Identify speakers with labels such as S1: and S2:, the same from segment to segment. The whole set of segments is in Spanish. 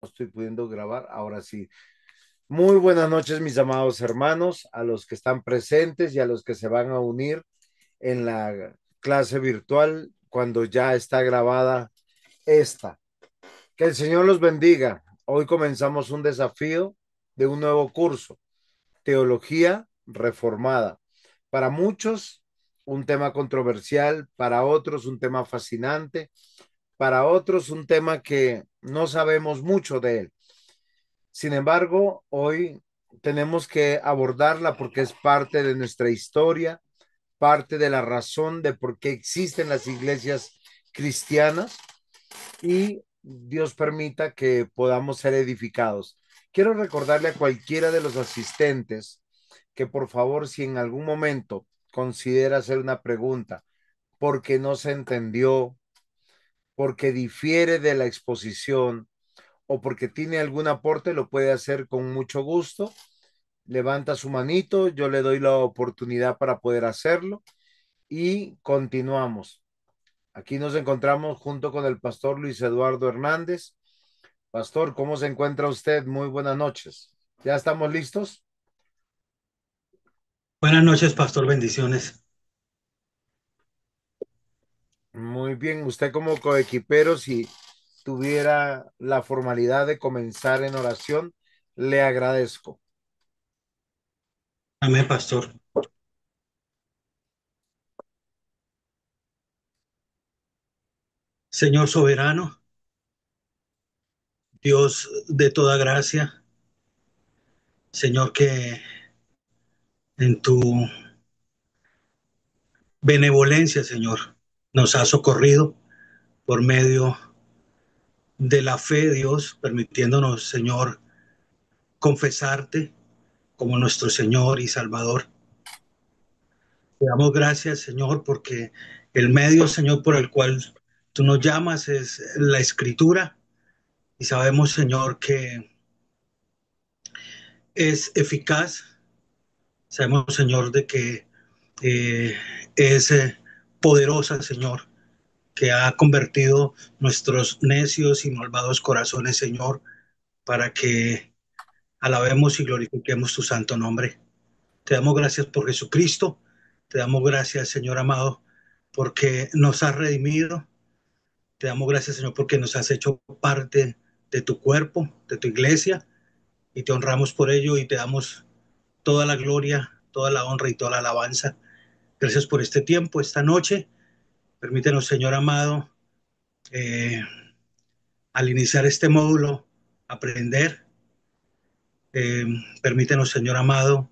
S1: Estoy pudiendo grabar, ahora sí. Muy buenas noches, mis amados hermanos, a los que están presentes y a los que se van a unir en la clase virtual cuando ya está grabada esta. Que el Señor los bendiga. Hoy comenzamos un desafío de un nuevo curso, Teología Reformada. Para muchos, un tema controversial, para otros, un tema fascinante, para otros, un tema que no sabemos mucho de él. Sin embargo, hoy tenemos que abordarla porque es parte de nuestra historia, parte de la razón de por qué existen las iglesias cristianas y Dios permita que podamos ser edificados. Quiero recordarle a cualquiera de los asistentes que por favor, si en algún momento considera hacer una pregunta porque no se entendió, porque difiere de la exposición, o porque tiene algún aporte, lo puede hacer con mucho gusto. Levanta su manito, yo le doy la oportunidad para poder hacerlo y continuamos. Aquí nos encontramos junto con el pastor Luis Eduardo Hernández. Pastor, ¿cómo se encuentra usted? Muy buenas noches. ¿Ya estamos listos?
S2: Buenas noches, pastor, bendiciones.
S1: Muy bien. Usted como coequipero, si tuviera la formalidad de comenzar en oración, le agradezco.
S2: Amén, pastor. Señor soberano, Dios de toda gracia, Señor, que en tu benevolencia, Señor, nos has socorrido por medio de la fe, Dios, permitiéndonos, Señor, confesarte como nuestro Señor y Salvador. Te damos gracias, Señor, porque el medio, Señor, por el cual tú nos llamas es la Escritura y sabemos, Señor, que es eficaz. Sabemos, Señor, de que eh, es poderosa, Señor, que ha convertido nuestros necios y malvados corazones, Señor, para que alabemos y glorifiquemos tu santo nombre. Te damos gracias por Jesucristo. Te damos gracias, Señor amado, porque nos has redimido. Te damos gracias, Señor, porque nos has hecho parte de tu cuerpo, de tu iglesia, y te honramos por ello y te damos toda la gloria, toda la honra y toda la alabanza. Gracias por este tiempo, esta noche. Permítenos, Señor amado, eh, al iniciar este módulo, aprender. Eh, Permítenos, Señor amado,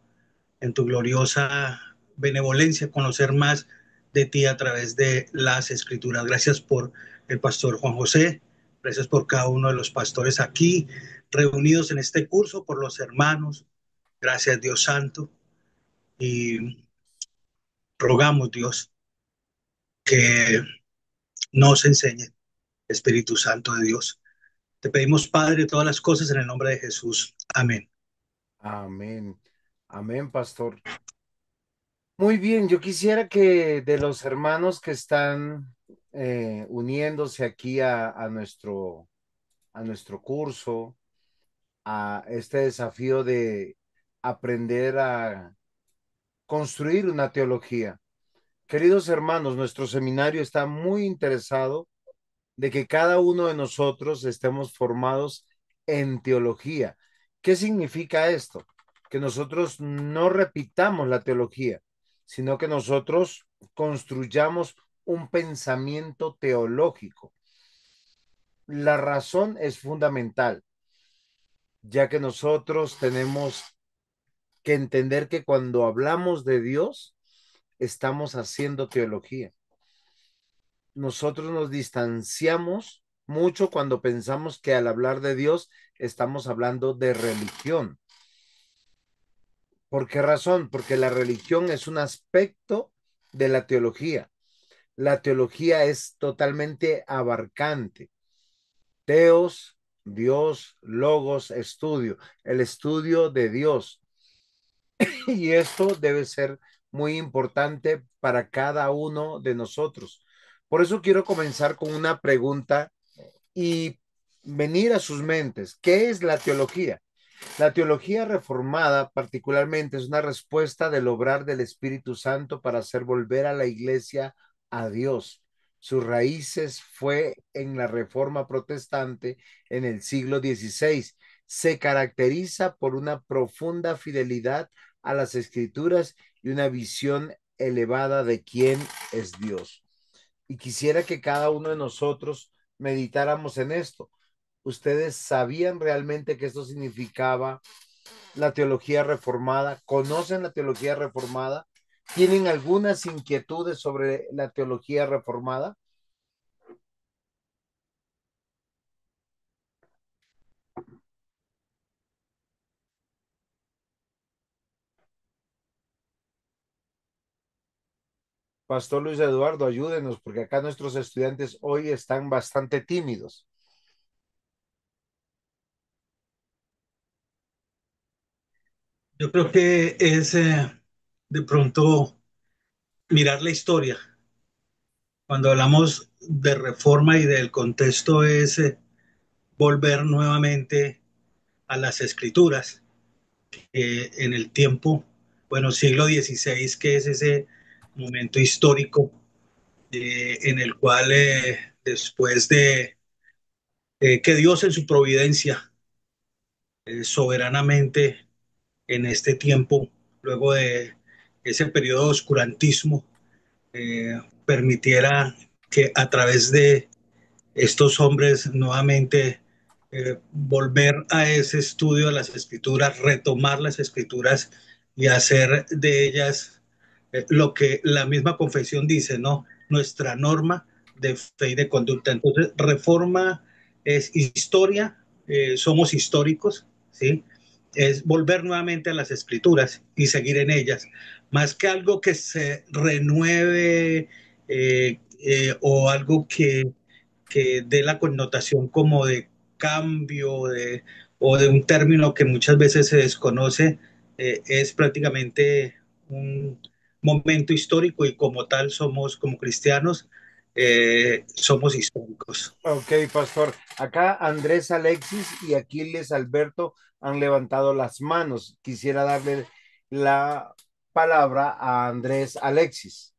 S2: en tu gloriosa benevolencia, conocer más de ti a través de las escrituras. Gracias por el pastor Juan José. Gracias por cada uno de los pastores aquí reunidos en este curso, por los hermanos. Gracias, Dios Santo. Y rogamos, Dios, que nos enseñe, Espíritu Santo de Dios. Te pedimos, Padre, todas las cosas en el nombre de Jesús. Amén.
S1: Amén. Amén, pastor. Muy bien, yo quisiera que de los hermanos que están uniéndose aquí a nuestro curso, a este desafío de aprender a construir una teología. Queridos hermanos, nuestro seminario está muy interesado de que cada uno de nosotros estemos formados en teología. ¿Qué significa esto? Que nosotros no repitamos la teología, sino que nosotros construyamos un pensamiento teológico. La razón es fundamental, ya que nosotros tenemos que entender que cuando hablamos de Dios, estamos haciendo teología. Nosotros nos distanciamos mucho cuando pensamos que al hablar de Dios estamos hablando de religión. ¿Por qué razón? Porque la religión es un aspecto de la teología. La teología es totalmente abarcante. Teos, Dios, logos, estudio, el estudio de Dios. Y esto debe ser muy importante para cada uno de nosotros. Por eso quiero comenzar con una pregunta y venir a sus mentes. ¿Qué es la teología? La teología reformada particularmente es una respuesta del obrar del Espíritu Santo para hacer volver a la iglesia a Dios. Sus raíces fue en la Reforma Protestante en el siglo XVI. Se caracteriza por una profunda fidelidad a las escrituras y una visión elevada de quién es Dios. Y quisiera que cada uno de nosotros meditáramos en esto. ¿Ustedes sabían realmente que esto significaba la teología reformada? ¿Conocen la teología reformada? ¿Tienen algunas inquietudes sobre la teología reformada? Pastor Luis Eduardo, ayúdenos, porque acá nuestros estudiantes hoy están bastante tímidos.
S2: Yo creo que es de pronto mirar la historia. Cuando hablamos de reforma y del contexto es volver nuevamente a las escrituras, en el tiempo, bueno, siglo XVI, que es ese momento histórico en el cual después de que Dios en su providencia soberanamente en este tiempo, luego de ese periodo de oscurantismo, permitiera que a través de estos hombres nuevamente volver a ese estudio de las escrituras, retomar las escrituras y hacer de ellas lo que la misma confesión dice, ¿no? Nuestra norma de fe y de conducta. Entonces, reforma es historia, somos históricos, ¿sí? Es volver nuevamente a las escrituras y seguir en ellas, más que algo que se renueve o algo que dé la connotación como de cambio o de un término que muchas veces se desconoce, es prácticamente un momento histórico y como tal somos, como cristianos, somos históricos.
S1: Ok, pastor. Acá Andrés Alexis y Aquiles Alberto han levantado las manos. Quisiera darle la palabra a Andrés Alexis.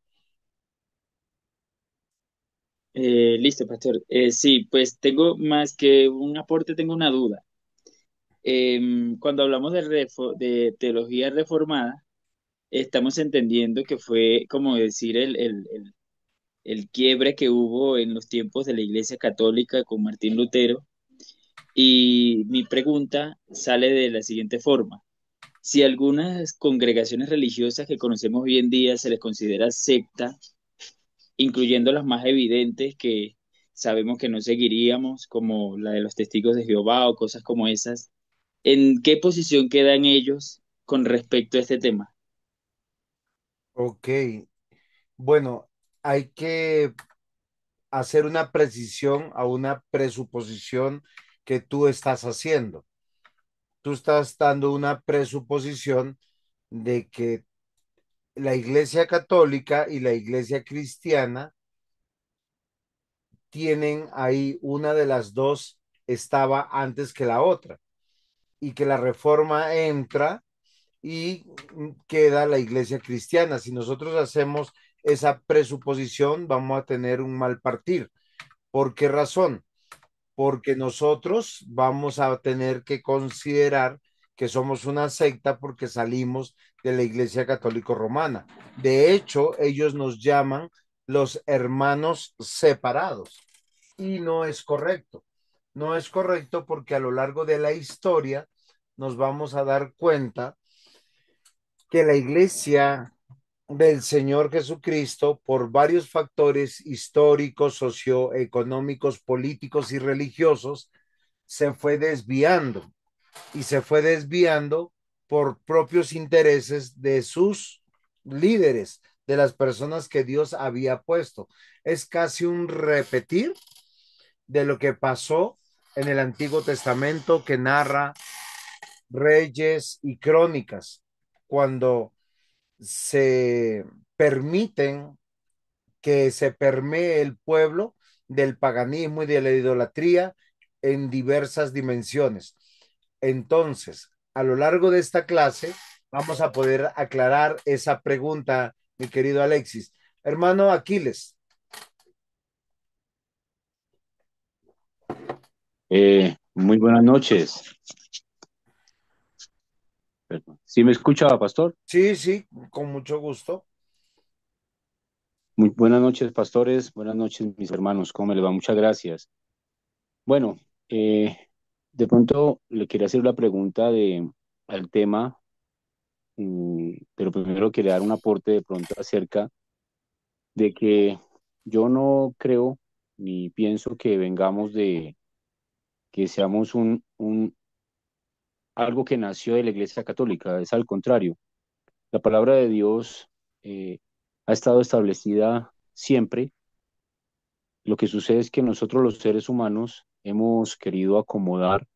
S3: Listo, pastor. Sí, pues tengo más que un aporte, tengo una duda. Cuando hablamos de teología reformada, estamos entendiendo que fue como decir el quiebre que hubo en los tiempos de la Iglesia Católica con Martín Lutero. Y mi pregunta sale de la siguiente forma. Si algunas congregaciones religiosas que conocemos hoy en día se les considera secta, incluyendo las más evidentes que sabemos que no seguiríamos, como la de los testigos de Jehová o cosas como esas, ¿en qué posición quedan ellos con respecto a este tema?
S1: Ok, bueno, hay que hacer una precisión a una presuposición que tú estás haciendo. Tú estás dando una presuposición de que la Iglesia Católica y la Iglesia Cristiana tienen ahí una de las dos estaba antes que la otra y que la reforma entra y queda la Iglesia Cristiana. Si nosotros hacemos esa presuposición, vamos a tener un mal partir. ¿Por qué razón? Porque nosotros vamos a tener que considerar que somos una secta porque salimos de la Iglesia Católica Romana. De hecho, ellos nos llaman los hermanos separados y no es correcto. No es correcto porque a lo largo de la historia nos vamos a dar cuenta que la Iglesia del Señor Jesucristo, por varios factores históricos, socioeconómicos, políticos y religiosos, se fue desviando y se fue desviando por propios intereses de sus líderes, de las personas que Dios había puesto. Es casi un repetir de lo que pasó en el Antiguo Testamento que narra Reyes y Crónicas, cuando se permiten que se permee el pueblo del paganismo y de la idolatría en diversas dimensiones. Entonces, a lo largo de esta clase, vamos a poder aclarar esa pregunta, mi querido Alexis. Hermano Aquiles.
S4: Muy buenas noches. Perdón. ¿Sí me escuchaba, pastor?
S1: Sí, sí, con mucho gusto.
S4: Muy buenas noches, pastores. Buenas noches, mis hermanos. ¿Cómo me les va? Muchas gracias. Bueno, eh, de pronto le quería hacer la pregunta al tema, pero primero quería dar un aporte de pronto acerca de que yo no creo ni pienso que vengamos que seamos algo que nació de la Iglesia Católica. Es al contrario. La palabra de Dios ha estado establecida siempre. Lo que sucede es que nosotros los seres humanos hemos querido acomodar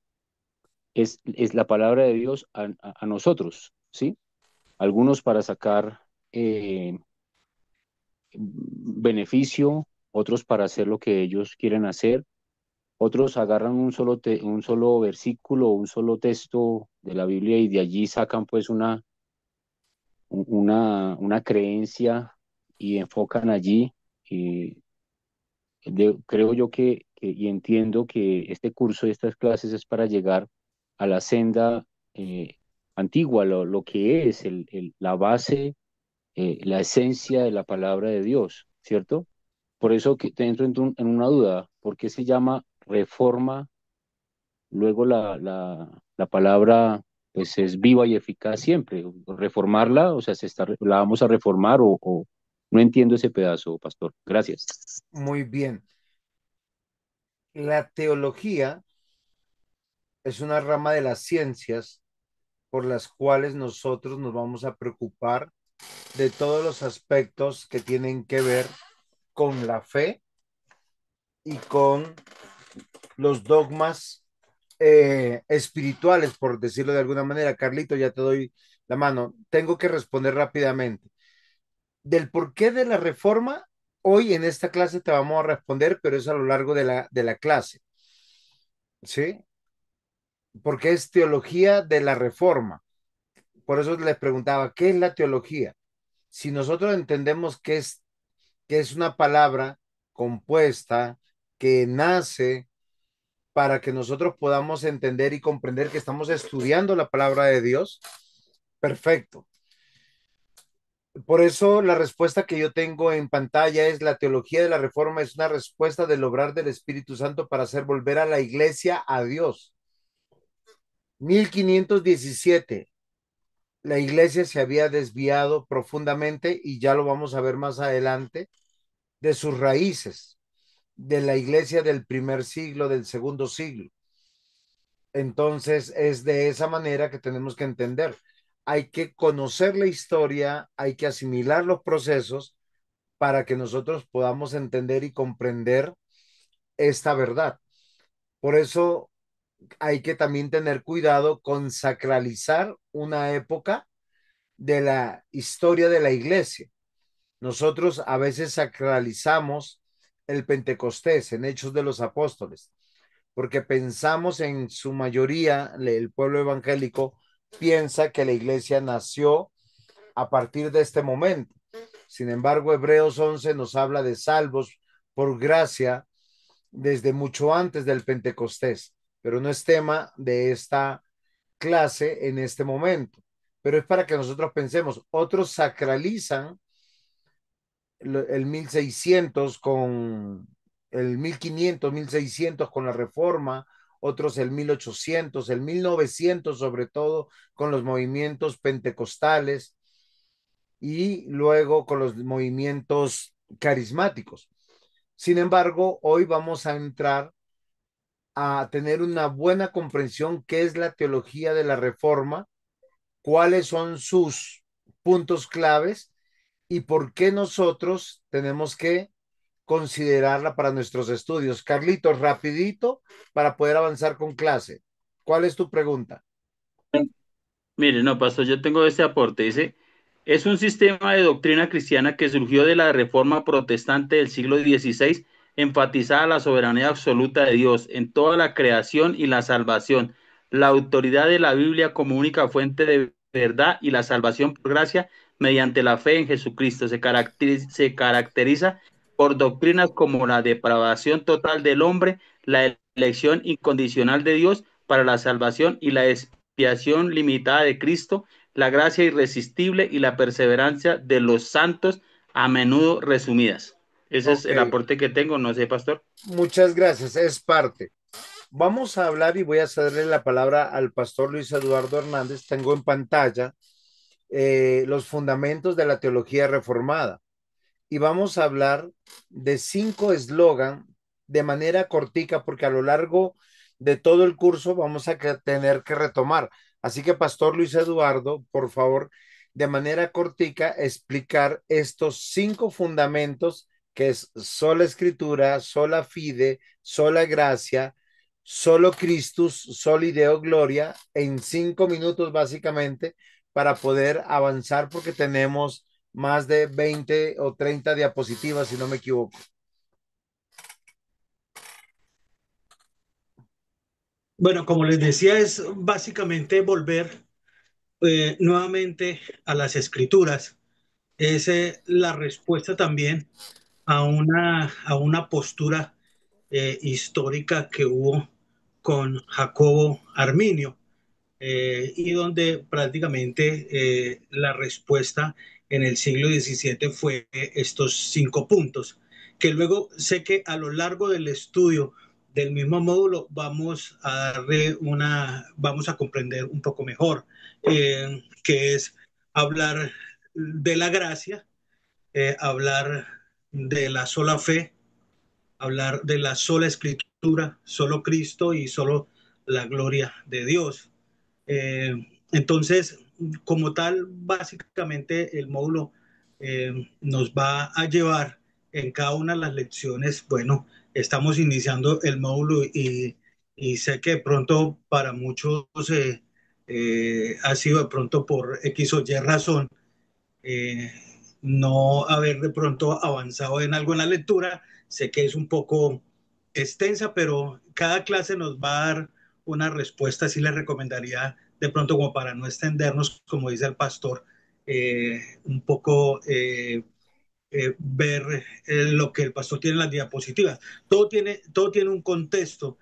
S4: es la palabra de Dios a nosotros, ¿sí? Algunos para sacar beneficio, otros para hacer lo que ellos quieren hacer, otros agarran un solo versículo, un solo texto de la Biblia y de allí sacan pues una creencia y enfocan allí. Y creo yo y entiendo que este curso y estas clases es para llegar a la senda antigua, lo que es la base, la esencia de la palabra de Dios, ¿cierto? Por eso que te entro en una duda, ¿por qué se llama reforma? Luego la palabra pues es viva y eficaz siempre. Reformarla, o sea, la vamos a reformar o no entiendo ese pedazo, pastor. Gracias.
S1: Muy bien. La teología es una rama de las ciencias por las cuales nosotros nos vamos a preocupar de todos los aspectos que tienen que ver con la fe y con los dogmas espirituales, por decirlo de alguna manera. Carlito, ya te doy la mano. Tengo que responder rápidamente. Del porqué de la reforma, hoy en esta clase te vamos a responder, pero es a lo largo de la clase. ¿Sí? Porque es teología de la reforma. Por eso les preguntaba, ¿qué es la teología? Si nosotros entendemos que es una palabra compuesta que nace para que nosotros podamos entender y comprender que estamos estudiando la palabra de Dios, perfecto. Por eso la respuesta que yo tengo en pantalla es la teología de la reforma es una respuesta del obrar del Espíritu Santo para hacer volver a la iglesia a Dios. 1517, la iglesia se había desviado profundamente y ya lo vamos a ver más adelante de sus raíces, de la iglesia del primer siglo, del segundo siglo. Entonces es de esa manera que tenemos que entender. Hay que conocer la historia, hay que asimilar los procesos para que nosotros podamos entender y comprender esta verdad. Por eso hay que también tener cuidado con sacralizar una época de la historia de la iglesia. Nosotros a veces sacralizamos el Pentecostés en Hechos de los Apóstoles, porque pensamos en su mayoría, el pueblo evangélico piensa que la iglesia nació a partir de este momento. Sin embargo, Hebreos 11 nos habla de salvos por gracia desde mucho antes del Pentecostés, pero no es tema de esta clase en este momento. Pero es para que nosotros pensemos, otros sacralizan el 1600 con el 1500, 1600 con la reforma, otros el 1800, el 1900 sobre todo con los movimientos pentecostales y luego con los movimientos carismáticos. Sin embargo, hoy vamos a entrar a tener una buena comprensión qué es la teología de la reforma, cuáles son sus puntos claves y por qué nosotros tenemos que considerarla para nuestros estudios. Carlitos, rapidito para poder avanzar con clase. ¿Cuál es tu pregunta?
S3: Mire, no, pastor, yo tengo este aporte. Dice, es un sistema de doctrina cristiana que surgió de la Reforma Protestante del siglo XVI
S5: enfatizaba la soberanía absoluta de Dios en toda la creación y la salvación, la autoridad de la Biblia como única fuente de verdad y la salvación por gracia mediante la fe en Jesucristo. Se caracteriza por doctrinas como la depravación total del hombre, la elección incondicional de Dios para la salvación y la expiación limitada de Cristo, la gracia irresistible y la perseverancia de los santos, a menudo resumidas. Ese es
S1: Ok,
S5: el aporte que tengo, no sé, pastor.
S1: muchas gracias, es parte. Vamos a hablar y voy a cederle la palabra al pastor Luis Eduardo Hernández. Tengo en pantalla los fundamentos de la teología reformada y vamos a hablar de 5 eslogan de manera cortica porque a lo largo de todo el curso vamos a tener que retomar. Así que, pastor Luis Eduardo, por favor, de manera cortica, explicar estos 5 fundamentos que es sola escritura, sola fide, sola gracia, solo Christus, soli Deo gloria, en 5 minutos básicamente, para poder avanzar porque tenemos más de 20 o 30 diapositivas, si no me equivoco.
S2: Bueno, como les decía, es básicamente volver nuevamente a las escrituras. Es la respuesta también a una postura histórica que hubo con Jacobo Arminio, y donde prácticamente la respuesta en el siglo XVII fue estos 5 puntos, que luego sé que a lo largo del estudio del mismo módulo vamos a comprender un poco mejor, que es hablar de la gracia, hablar de la sola fe, hablar de la sola escritura, solo Cristo y solo la gloria de Dios. Eh, entonces, como tal, básicamente el módulo nos va a llevar en cada una de las lecciones. Bueno, estamos iniciando el módulo y sé que de pronto para muchos ha sido de pronto por X o Y razón eh, no haber de pronto avanzado en algo en la lectura. Sé que es un poco extensa, pero cada clase nos va a dar una respuesta. Sí les recomendaría de pronto como para no extendernos, como dice el pastor, un poco ver lo que el pastor tiene en las diapositivas. Todo tiene un contexto.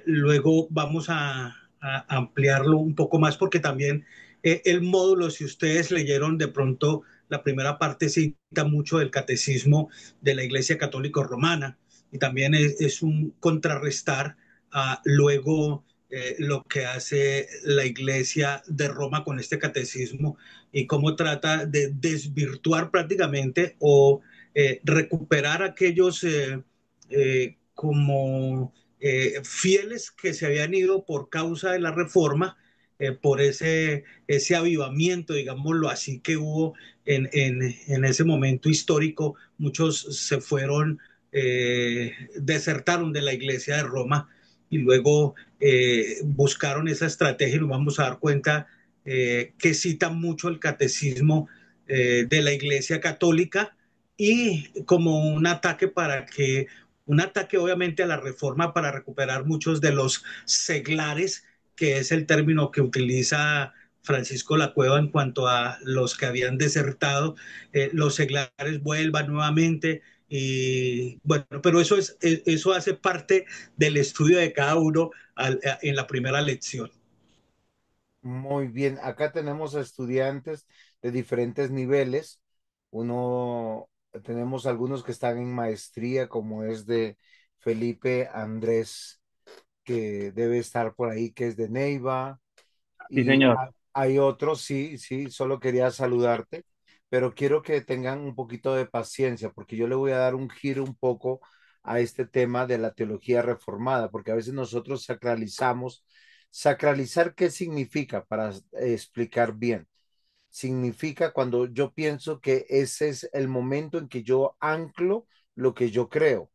S2: Luego vamos a ampliarlo un poco más porque también el módulo, si ustedes leyeron de pronto la primera parte, cita mucho del catecismo de la Iglesia Católica Romana y también es un contrarrestar a luego lo que hace la Iglesia de Roma con este catecismo y cómo trata de desvirtuar prácticamente o recuperar aquellos como fieles que se habían ido por causa de la reforma, por ese avivamiento, digámoslo así, que hubo en ese momento histórico. Muchos se fueron, desertaron de la iglesia de Roma y luego buscaron esa estrategia y nos vamos a dar cuenta que cita mucho el catecismo de la Iglesia Católica y como un ataque obviamente a la reforma para recuperar muchos de los seglares, que es el término que utiliza Francisco La Cueva en cuanto a los que habían desertado, los seglares vuelvan nuevamente. Y bueno, pero eso hace parte del estudio de cada uno en la primera lección.
S1: Muy bien, acá tenemos a estudiantes de diferentes niveles. Uno, tenemos algunos que están en maestría, como es de Felipe Andrés, que debe estar por ahí, que es de Neiva.
S5: Sí,
S1: Y
S5: señor.
S1: hay otros, sí, sí, solo quería saludarte, pero quiero que tengan un poquito de paciencia, porque yo le voy a dar un giro un poco a este tema de la teología reformada, porque a veces nosotros sacralizamos. Sacralizar, ¿qué significa? Para explicar bien. Significa cuando yo pienso que ese es el momento en que yo anclo lo que yo creo.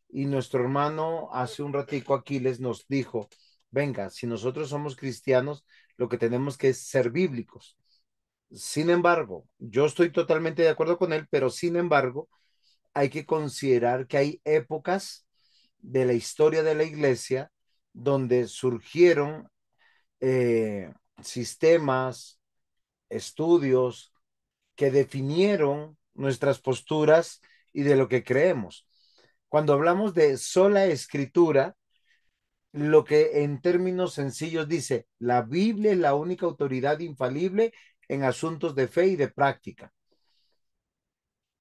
S1: Y nuestro hermano hace un ratico Aquiles nos dijo, venga, si nosotros somos cristianos, lo que tenemos que es ser bíblicos. Sin embargo, yo estoy totalmente de acuerdo con él, pero sin embargo, hay que considerar que hay épocas de la historia de la iglesia donde surgieron sistemas, estudios que definieron nuestras posturas y de lo que creemos. Cuando hablamos de sola escritura, lo que en términos sencillos dice, la Biblia es la única autoridad infalible en asuntos de fe y de práctica.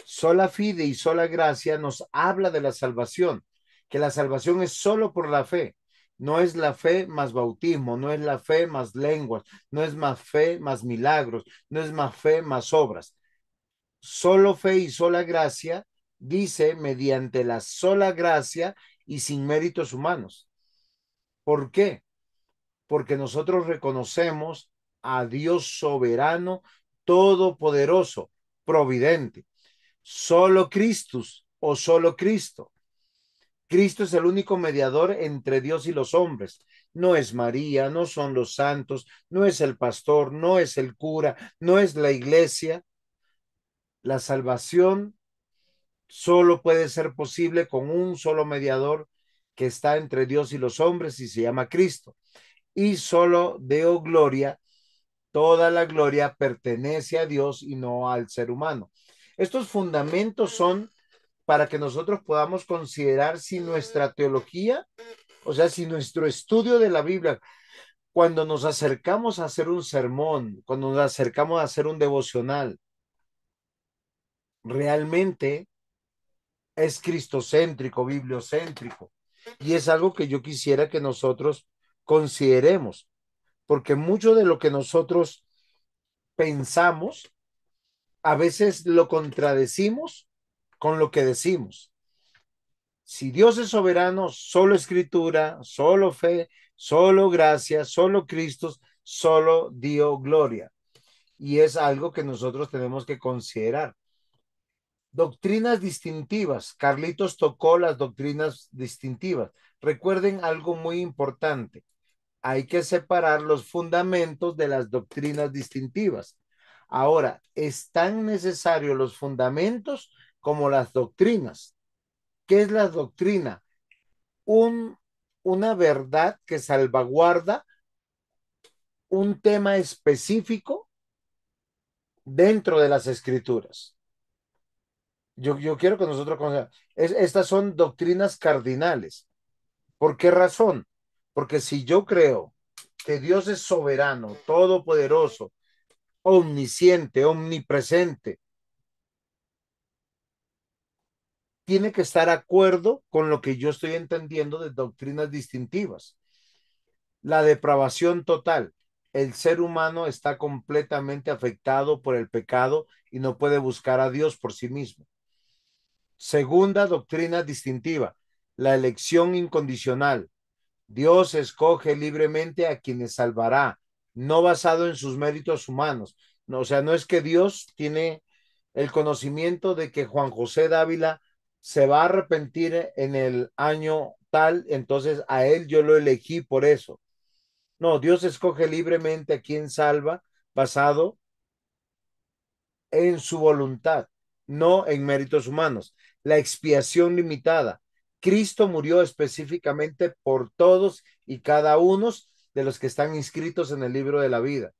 S1: Sola fide y sola gracia nos habla de la salvación, que la salvación es solo por la fe. No es la fe más bautismo, no es la fe más lenguas, no es más fe más milagros, no es más fe más obras. Solo fe y sola gracia, dice, mediante la sola gracia y sin méritos humanos. ¿Por qué? Porque nosotros reconocemos a Dios soberano, todopoderoso, providente. Solo Cristo o solo Cristo. Cristo es el único mediador entre Dios y los hombres. No es María, no son los santos, no es el pastor, no es el cura, no es la iglesia. La salvación solo puede ser posible con un solo mediador que está entre Dios y los hombres y se llama Cristo. Y solo deo gloria, toda la gloria pertenece a Dios y no al ser humano. Estos fundamentos son para que nosotros podamos considerar si nuestra teología, o sea, si nuestro estudio de la Biblia, cuando nos acercamos a hacer un sermón, cuando nos acercamos a hacer un devocional, realmente es cristocéntrico, bibliocéntrico. Y es algo que yo quisiera que nosotros consideremos, porque mucho de lo que nosotros pensamos, a veces lo contradecimos con lo que decimos. Si Dios es soberano, solo escritura, solo fe, solo gracia, solo Cristo, solo dio gloria. Y es algo que nosotros tenemos que considerar. Doctrinas distintivas. Carlitos tocó las doctrinas distintivas. Recuerden algo muy importante. Hay que separar los fundamentos de las doctrinas distintivas. Ahora, es tan necesario los fundamentos como las doctrinas. ¿Qué es la doctrina? Una verdad que salvaguarda un tema específico dentro de las escrituras. Yo quiero que nosotros conozcamos. Estas son doctrinas cardinales. ¿Por qué razón? Porque si yo creo que Dios es soberano, todopoderoso, omnisciente, omnipresente, tiene que estar de acuerdo con lo que yo estoy entendiendo de doctrinas distintivas. La depravación total. El ser humano está completamente afectado por el pecado y no puede buscar a Dios por sí mismo. Segunda doctrina distintiva, la elección incondicional. Dios escoge libremente a quienes salvará, no basado en sus méritos humanos. No, o sea, no es que Dios tiene el conocimiento de que Juan José Dávila se va a arrepentir en el año tal, entonces a él yo lo elegí por eso. No, Dios escoge libremente a quien salva basado en su voluntad, no en méritos humanos. La expiación limitada. Cristo murió específicamente por todos y cada uno de los que están inscritos en el libro de la vida.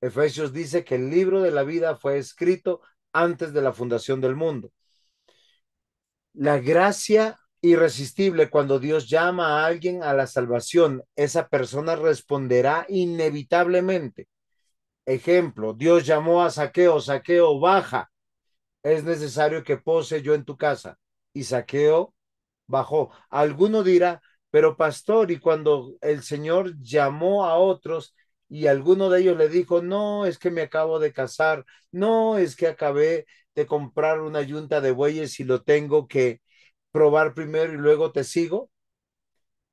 S1: Efesios dice que el libro de la vida fue escrito antes de la fundación del mundo. La gracia irresistible, cuando Dios llama a alguien a la salvación, esa persona responderá inevitablemente. Ejemplo, Dios llamó a Zaqueo, Zaqueo, baja, es necesario que pose yo en tu casa. Y Zaqueo bajó. Alguno dirá, pero pastor, y cuando el Señor llamó a otros y alguno de ellos le dijo, no, es que me acabo de casar, no, es que acabé de comprar una yunta de bueyes y lo tengo que probar primero y luego te sigo.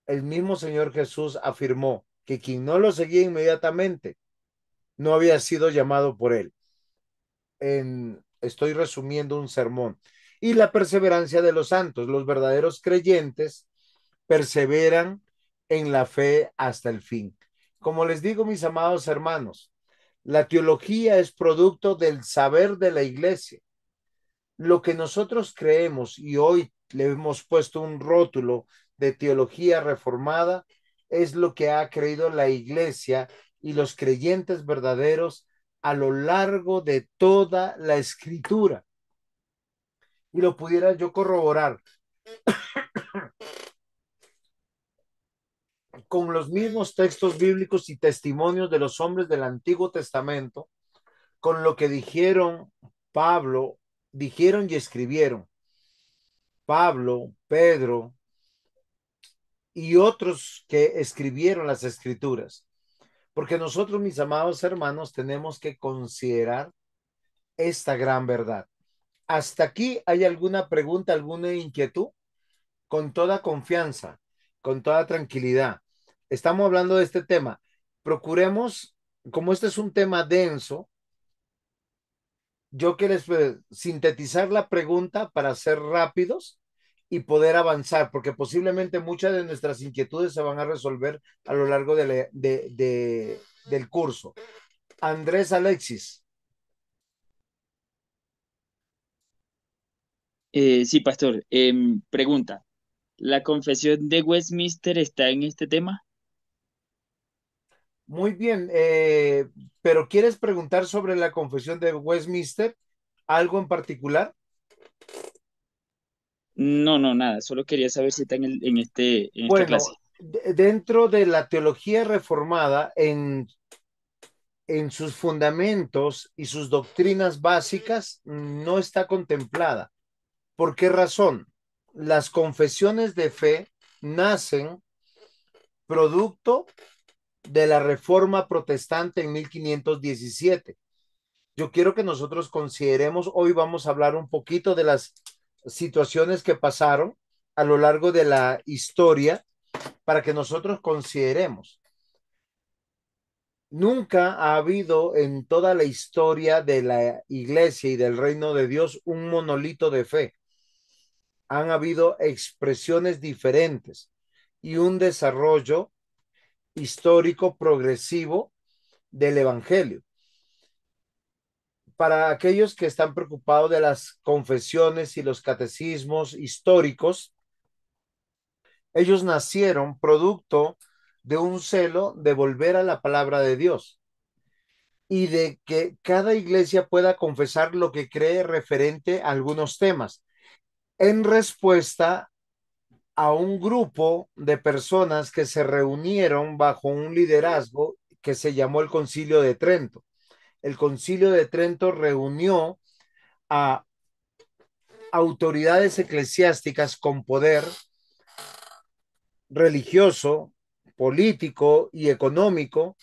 S1: El mismo Señor Jesús afirmó que quien no lo seguía inmediatamente no había sido llamado por él. Estoy resumiendo un sermón. Y la perseverancia de los santos. Los verdaderos creyentes perseveran en la fe hasta el fin. Como les digo, mis amados hermanos, la teología es producto del saber de la iglesia. Lo que nosotros creemos y hoy le hemos puesto un rótulo de teología reformada es lo que ha creído la iglesia y los creyentes verdaderos a lo largo de toda la escritura. Y lo pudiera yo corroborar con los mismos textos bíblicos y testimonios de los hombres del Antiguo Testamento, con lo que dijeron y escribieron Pablo, Pedro y otros que escribieron las escrituras. Porque nosotros, mis amados hermanos, tenemos que considerar esta gran verdad. ¿Hasta aquí hay alguna pregunta, alguna inquietud? Con toda confianza, con toda tranquilidad. Estamos hablando de este tema. Procuremos, como este es un tema denso, yo quiero sintetizar la pregunta para ser rápidos y poder avanzar, porque posiblemente muchas de nuestras inquietudes se van a resolver a lo largo del curso. Andrés Alexis.
S3: Sí, pastor. Pregunta, ¿la confesión de Westminster está en este tema?
S1: Muy bien, pero ¿quieres preguntar sobre la confesión de Westminster? ¿Algo en particular?
S3: No, no, nada. Solo quería saber si está en esta
S1: Bueno,
S3: clase.
S1: dentro de la teología reformada, en sus fundamentos y sus doctrinas básicas, no está contemplada. ¿Por qué razón? Las confesiones de fe nacen producto de la Reforma Protestante en 1517. Yo quiero que nosotros consideremos, hoy vamos a hablar un poquito de las situaciones que pasaron a lo largo de la historia para que nosotros consideremos. Nunca ha habido en toda la historia de la iglesia y del reino de Dios un monolito de fe. Han habido expresiones diferentes y un desarrollo histórico progresivo del evangelio. Para aquellos que están preocupados de las confesiones y los catecismos históricos, ellos nacieron producto de un celo de volver a la palabra de Dios y de que cada iglesia pueda confesar lo que cree referente a algunos temas en respuesta a un grupo de personas que se reunieron bajo un liderazgo que se llamó el Concilio de Trento. El Concilio de Trento reunió a autoridades eclesiásticas con poder religioso, político y económico,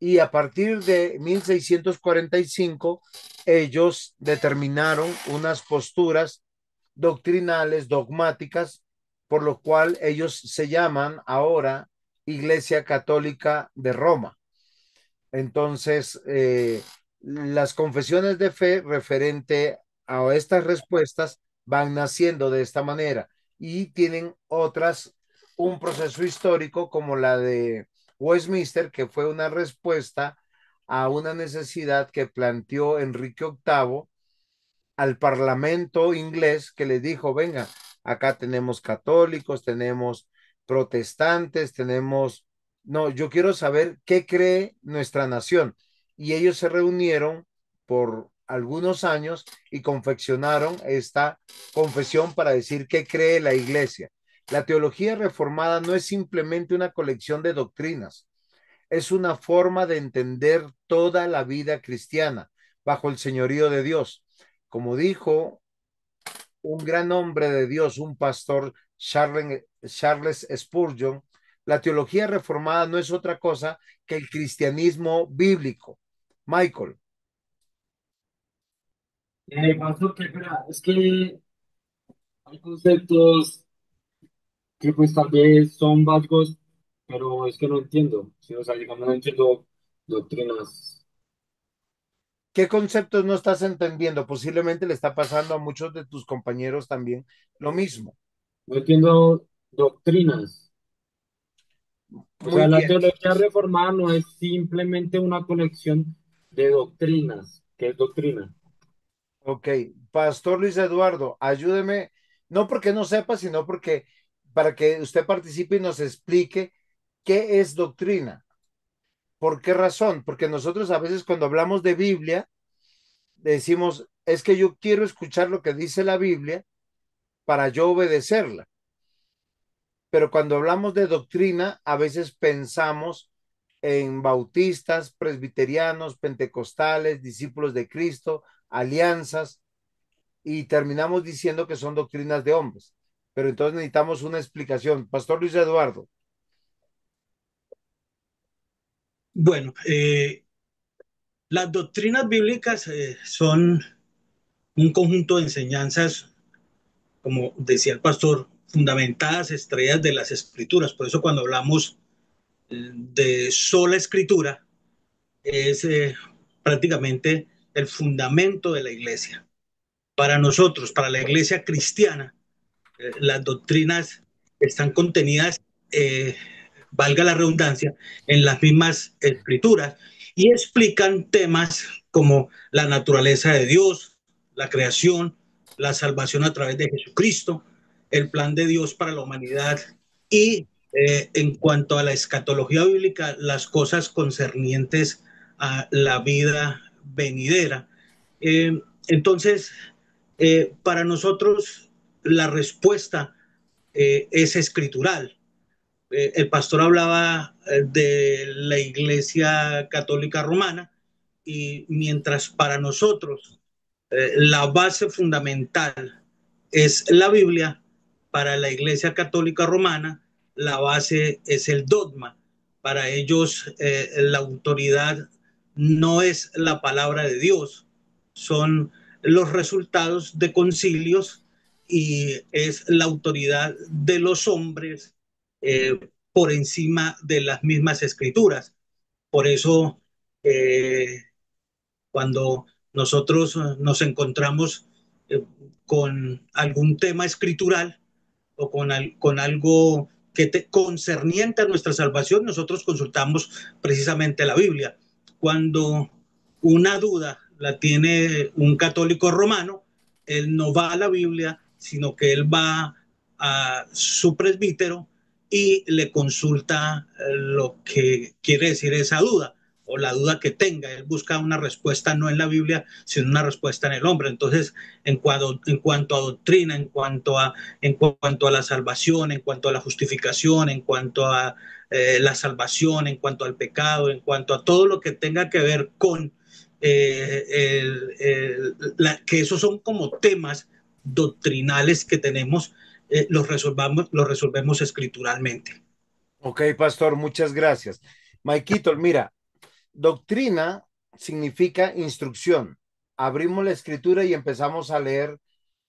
S1: y a partir de 1645 ellos determinaron unas posturas doctrinales, dogmáticas, por lo cual ellos se llaman ahora Iglesia Católica de Roma. Entonces, las confesiones de fe referente a estas respuestas van naciendo de esta manera y tienen otras, un proceso histórico como la de Westminster, que fue una respuesta a una necesidad que planteó Enrique VIII al Parlamento inglés, que le dijo, venga, acá tenemos católicos, tenemos protestantes, tenemos... No, yo quiero saber qué cree nuestra nación. Y ellos se reunieron por algunos años y confeccionaron esta confesión para decir qué cree la iglesia. La teología reformada no es simplemente una colección de doctrinas, es una forma de entender toda la vida cristiana bajo el señorío de Dios. Como dijo un gran hombre de Dios, un pastor, Charles Spurgeon, la teología reformada no es otra cosa que el cristianismo bíblico. Michael.
S6: Pastor, es que hay conceptos que pues tal vez son básicos, pero es que no entiendo, ¿sí? O sea, digamos, no entiendo doctrinas,
S1: ¿Qué conceptos no estás entendiendo? Posiblemente le está pasando a muchos de tus compañeros también lo mismo.
S6: no entiendo doctrinas. O
S1: Muy
S6: sea, la
S1: bien.
S6: teología reformada no es simplemente una colección de doctrinas. ¿Qué es doctrina?
S1: Ok. Pastor Luis Eduardo, ayúdeme, no porque no sepa, sino porque para que usted participe y nos explique qué es doctrina. ¿Por qué razón? Porque nosotros a veces cuando hablamos de Biblia, decimos, es que yo quiero escuchar lo que dice la Biblia para yo obedecerla. Pero cuando hablamos de doctrina, a veces pensamos en bautistas, presbiterianos, pentecostales, discípulos de Cristo, alianzas, y terminamos diciendo que son doctrinas de hombres. Pero entonces necesitamos una explicación. Pastor Luis Eduardo.
S2: Bueno, las doctrinas bíblicas son un conjunto de enseñanzas, como decía el pastor, fundamentadas, extraídas de las escrituras. Por eso cuando hablamos de sola escritura, es prácticamente el fundamento de la iglesia. Para nosotros, para la iglesia cristiana, las doctrinas están contenidas, valga la redundancia, en las mismas escrituras y explican temas como la naturaleza de Dios, la creación, la salvación a través de Jesucristo, el plan de Dios para la humanidad y en cuanto a la escatología bíblica, las cosas concernientes a la vida venidera. Entonces, para nosotros la respuesta es escritural. El pastor hablaba de la Iglesia Católica Romana y mientras para nosotros la base fundamental es la Biblia, para la Iglesia Católica Romana la base es el dogma. Para ellos la autoridad no es la palabra de Dios, son los resultados de concilios y es la autoridad de los hombres por encima de las mismas escrituras. Por eso, eh, cuando nosotros nos encontramos con algún tema escritural o con algo que concerniente a nuestra salvación, nosotros consultamos precisamente la Biblia. Cuando una duda la tiene un católico romano, él no va a la Biblia, sino que él va a su presbítero y le consulta lo que quiere decir esa duda o la duda que tenga. Él busca una respuesta no en la Biblia, sino una respuesta en el hombre. Entonces, en cuanto a doctrina, en cuanto a la salvación, en cuanto a la justificación, en cuanto a la salvación, en cuanto al pecado, en cuanto a todo lo que tenga que ver con que esos son como temas doctrinales que tenemos, los resolvemos escrituralmente.
S1: Ok, pastor, muchas gracias. Maikito, mira, doctrina significa instrucción. Abrimos la escritura y empezamos a leer,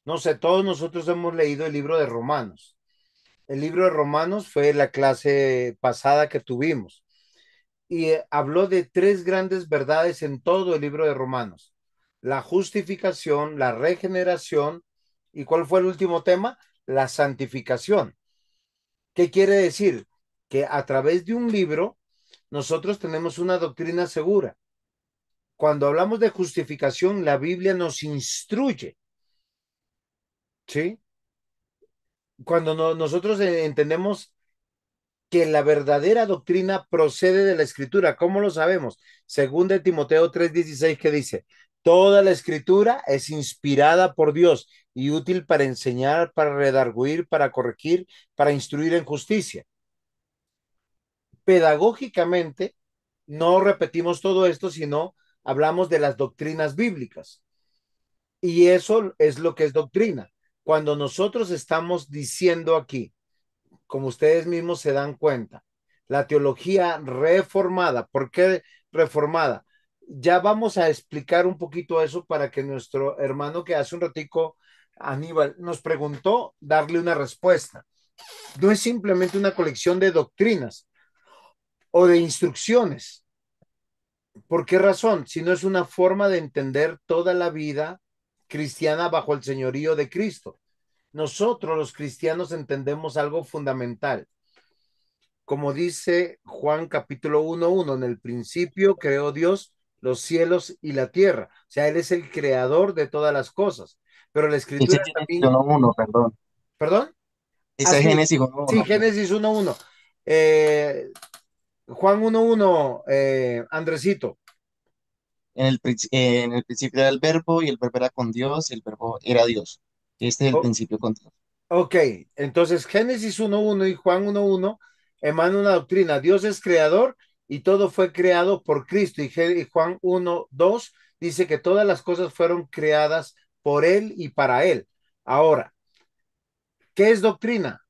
S1: no sé, todos nosotros hemos leído el libro de Romanos. El libro de Romanos fue la clase pasada que tuvimos y habló de tres grandes verdades en todo el libro de Romanos: la justificación, la regeneración y ¿cuál fue el último tema? La santificación. ¿Qué quiere decir? Que a través de un libro nosotros tenemos una doctrina segura. Cuando hablamos de justificación, la Biblia nos instruye, ¿sí? Cuando nosotros entendemos que la verdadera doctrina procede de la escritura. ¿Cómo lo sabemos? Según de Timoteo 3:16, que dice, toda la escritura es inspirada por Dios y útil para enseñar, para redarguir, para corregir, para instruir en justicia. Pedagógicamente, no repetimos todo esto, sino hablamos de las doctrinas bíblicas. Y eso es lo que es doctrina. Cuando nosotros estamos diciendo aquí, como ustedes mismos se dan cuenta, la teología reformada. ¿Por qué reformada? Ya vamos a explicar un poquito eso para que nuestro hermano que hace un ratico, Aníbal, nos preguntó, darle una respuesta. No es simplemente una colección de doctrinas o de instrucciones. ¿Por qué razón? Si no es una forma de entender toda la vida cristiana bajo el señorío de Cristo. Nosotros los cristianos entendemos algo fundamental. Como dice Juan capítulo 1:1, en el principio creó Dios los cielos y la tierra. O sea, Él es el creador de todas las cosas. pero la
S7: Dice
S1: escritura
S7: Génesis
S1: también,
S7: 1:1, perdón.
S1: ¿perdón?
S7: Dice
S1: Así,
S7: Génesis
S1: sí,
S7: 1:1, perdón.
S1: Génesis 1:1. Eh, Juan 1:1, Andresito.
S7: En el principio era el verbo y el verbo era con Dios y el verbo era Dios. Este es el
S1: O-
S7: principio con Dios.
S1: ok, entonces Génesis 1:1 y Juan 1:1 emana una doctrina. Dios es creador y todo fue creado por Cristo. Y Juan 1:2 dice que todas las cosas fueron creadas por Él y para Él. Ahora, ¿qué es doctrina?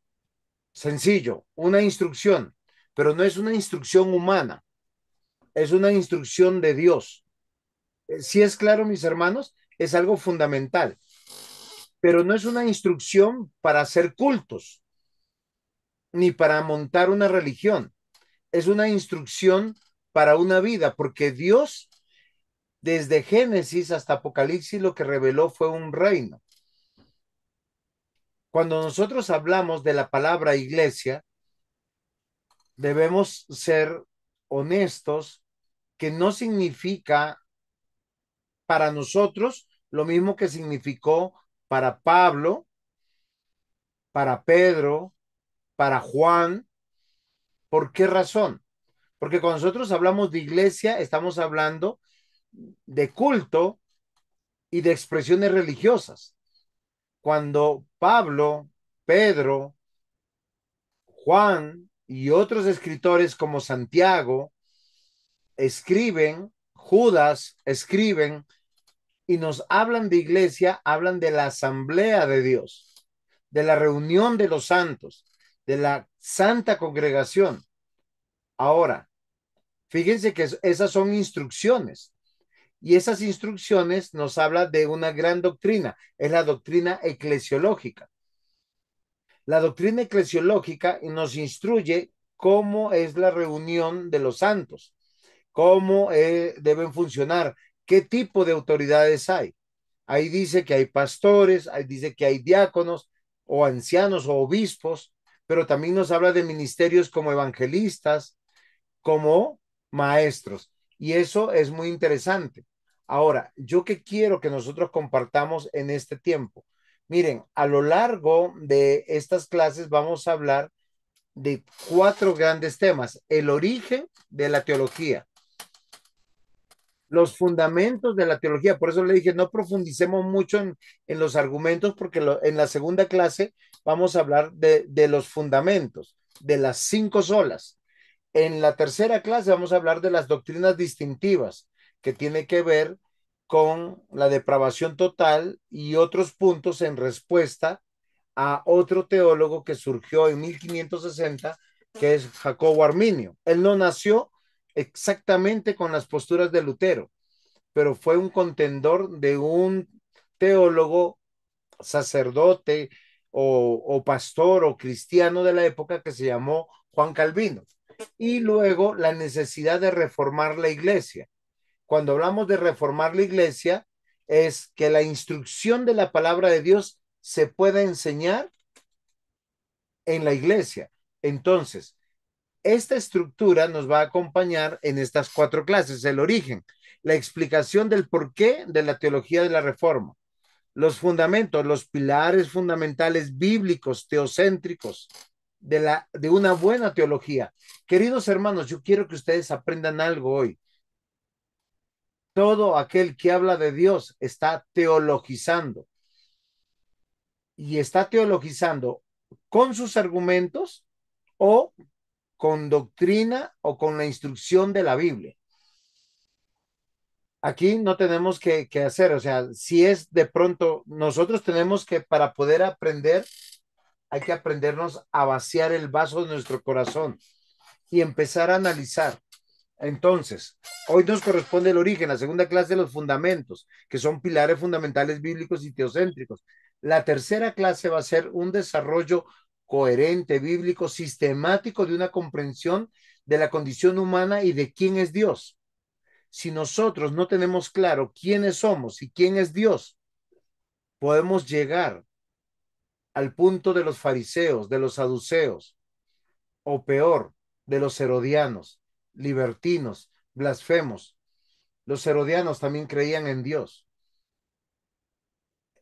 S1: Sencillo, una instrucción, pero no es una instrucción humana, es una instrucción de Dios. Si es claro, mis hermanos, es algo fundamental, pero no es una instrucción para hacer cultos ni para montar una religión, es una instrucción para una vida, porque Dios, desde Génesis hasta Apocalipsis, lo que reveló fue un reino. Cuando nosotros hablamos de la palabra iglesia, debemos ser honestos que no significa para nosotros lo mismo que significó para Pablo, para Pedro, para Juan. ¿Por qué razón? Porque cuando nosotros hablamos de iglesia, estamos hablando de culto y de expresiones religiosas. Cuando Pablo, Pedro, Juan y otros escritores como Santiago escriben, Judas escriben y nos hablan de iglesia, hablan de la asamblea de Dios, de la reunión de los santos, de la santa congregación. Ahora, fíjense que esas son instrucciones y esas instrucciones nos habla de una gran doctrina, es la doctrina eclesiológica. La doctrina eclesiológica nos instruye cómo es la reunión de los santos, cómo deben funcionar, qué tipo de autoridades hay. Ahí dice que hay pastores, ahí dice que hay diáconos o ancianos o obispos, pero también nos habla de ministerios como evangelistas, como maestros. Y eso es muy interesante. Ahora, yo que quiero que nosotros compartamos en este tiempo. Miren, a lo largo de estas clases vamos a hablar de cuatro grandes temas. El origen de la teología, los fundamentos de la teología. Por eso le dije, no profundicemos mucho en los argumentos, porque en la segunda clase vamos a hablar de los fundamentos, de las cinco solas. En la tercera clase vamos a hablar de las doctrinas distintivas, que tiene que ver con la depravación total y otros puntos en respuesta a otro teólogo que surgió en 1560, que es Jacobo Arminio. Él no nació exactamente con las posturas de Lutero, pero fue un contendor de un teólogo, sacerdote o pastor o cristiano de la época que se llamó Juan Calvino. Y luego la necesidad de reformar la iglesia. Cuando hablamos de reformar la iglesia, es que la instrucción de la palabra de Dios se pueda enseñar en la iglesia. Entonces, esta estructura nos va a acompañar en estas cuatro clases: el origen, la explicación del porqué de la teología de la reforma, los fundamentos, los pilares fundamentales bíblicos, teocéntricos, de una buena teología. Queridos hermanos, yo quiero que ustedes aprendan algo hoy. Todo aquel que habla de Dios está teologizando y está teologizando con sus argumentos o con doctrina o con la instrucción de la Biblia. Aquí no tenemos que hacer, o sea, si es de pronto, nosotros tenemos que, para poder aprender, hay que aprendernos a vaciar el vaso de nuestro corazón y empezar a analizar. Entonces, hoy nos corresponde el origen, la segunda clase, los fundamentos, que son pilares fundamentales bíblicos y teocéntricos. La tercera clase va a ser un desarrollo coherente, bíblico, sistemático de una comprensión de la condición humana y de quién es Dios. Si nosotros no tenemos claro quiénes somos y quién es Dios, podemos llegar al punto de los fariseos, de los saduceos, o peor, de los herodianos, libertinos, blasfemos. Los herodianos también creían en Dios.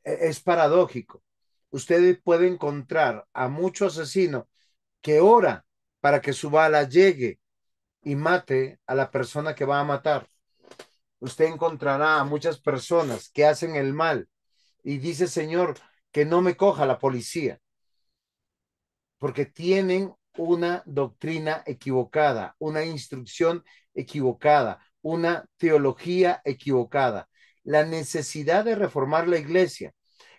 S1: Es paradójico. Usted puede encontrar a mucho asesino que ora para que su bala llegue y mate a la persona que va a matar. Usted encontrará a muchas personas que hacen el mal y dice, Señor, que no me coja la policía, porque tienen una doctrina equivocada, una instrucción equivocada, una teología equivocada. La necesidad de reformar la iglesia.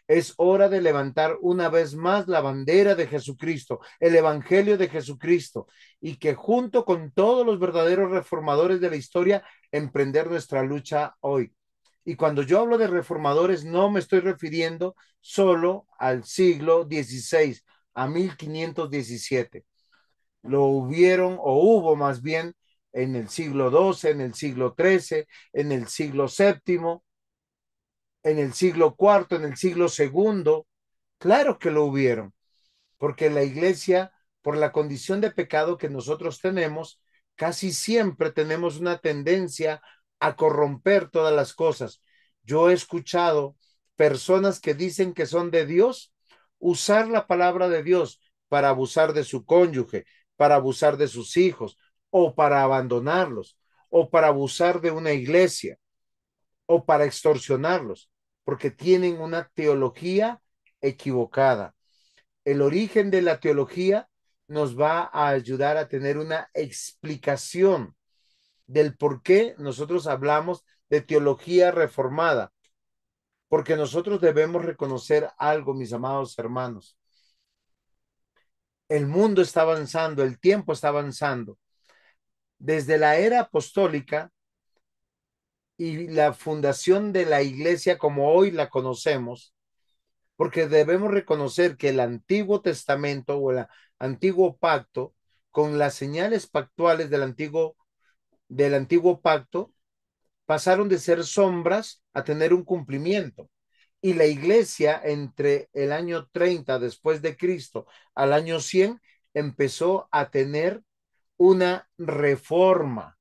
S1: Es hora de levantar una vez más la bandera de Jesucristo, el Evangelio de Jesucristo, y que junto con todos los verdaderos reformadores de la historia, emprender nuestra lucha hoy. Y cuando yo hablo de reformadores, no me estoy refiriendo solo al siglo XVI, a 1517. Lo hubieron o hubo más bien en el siglo XII, en el siglo XIII, en el siglo VII, en el siglo IV, en el siglo segundo. Claro que lo hubieron, porque la iglesia, por la condición de pecado que nosotros tenemos, casi siempre tenemos una tendencia a corromper todas las cosas. Yo he escuchado personas que dicen que son de Dios, usar la palabra de Dios para abusar de su cónyuge, para abusar de sus hijos, o para abandonarlos, o para abusar de una iglesia, o para extorsionarlos, porque tienen una teología equivocada. El origen de la teología nos va a ayudar a tener una explicación del por qué nosotros hablamos de teología reformada, porque nosotros debemos reconocer algo, mis amados hermanos. El mundo está avanzando, el tiempo está avanzando. Desde la era apostólica y la fundación de la iglesia como hoy la conocemos, porque debemos reconocer que el Antiguo Testamento o el Antiguo Pacto, con las señales pactuales del antiguo Pacto, pasaron de ser sombras a tener un cumplimiento. Y la iglesia entre el año 30 después de Cristo al año 100 empezó a tener una reforma.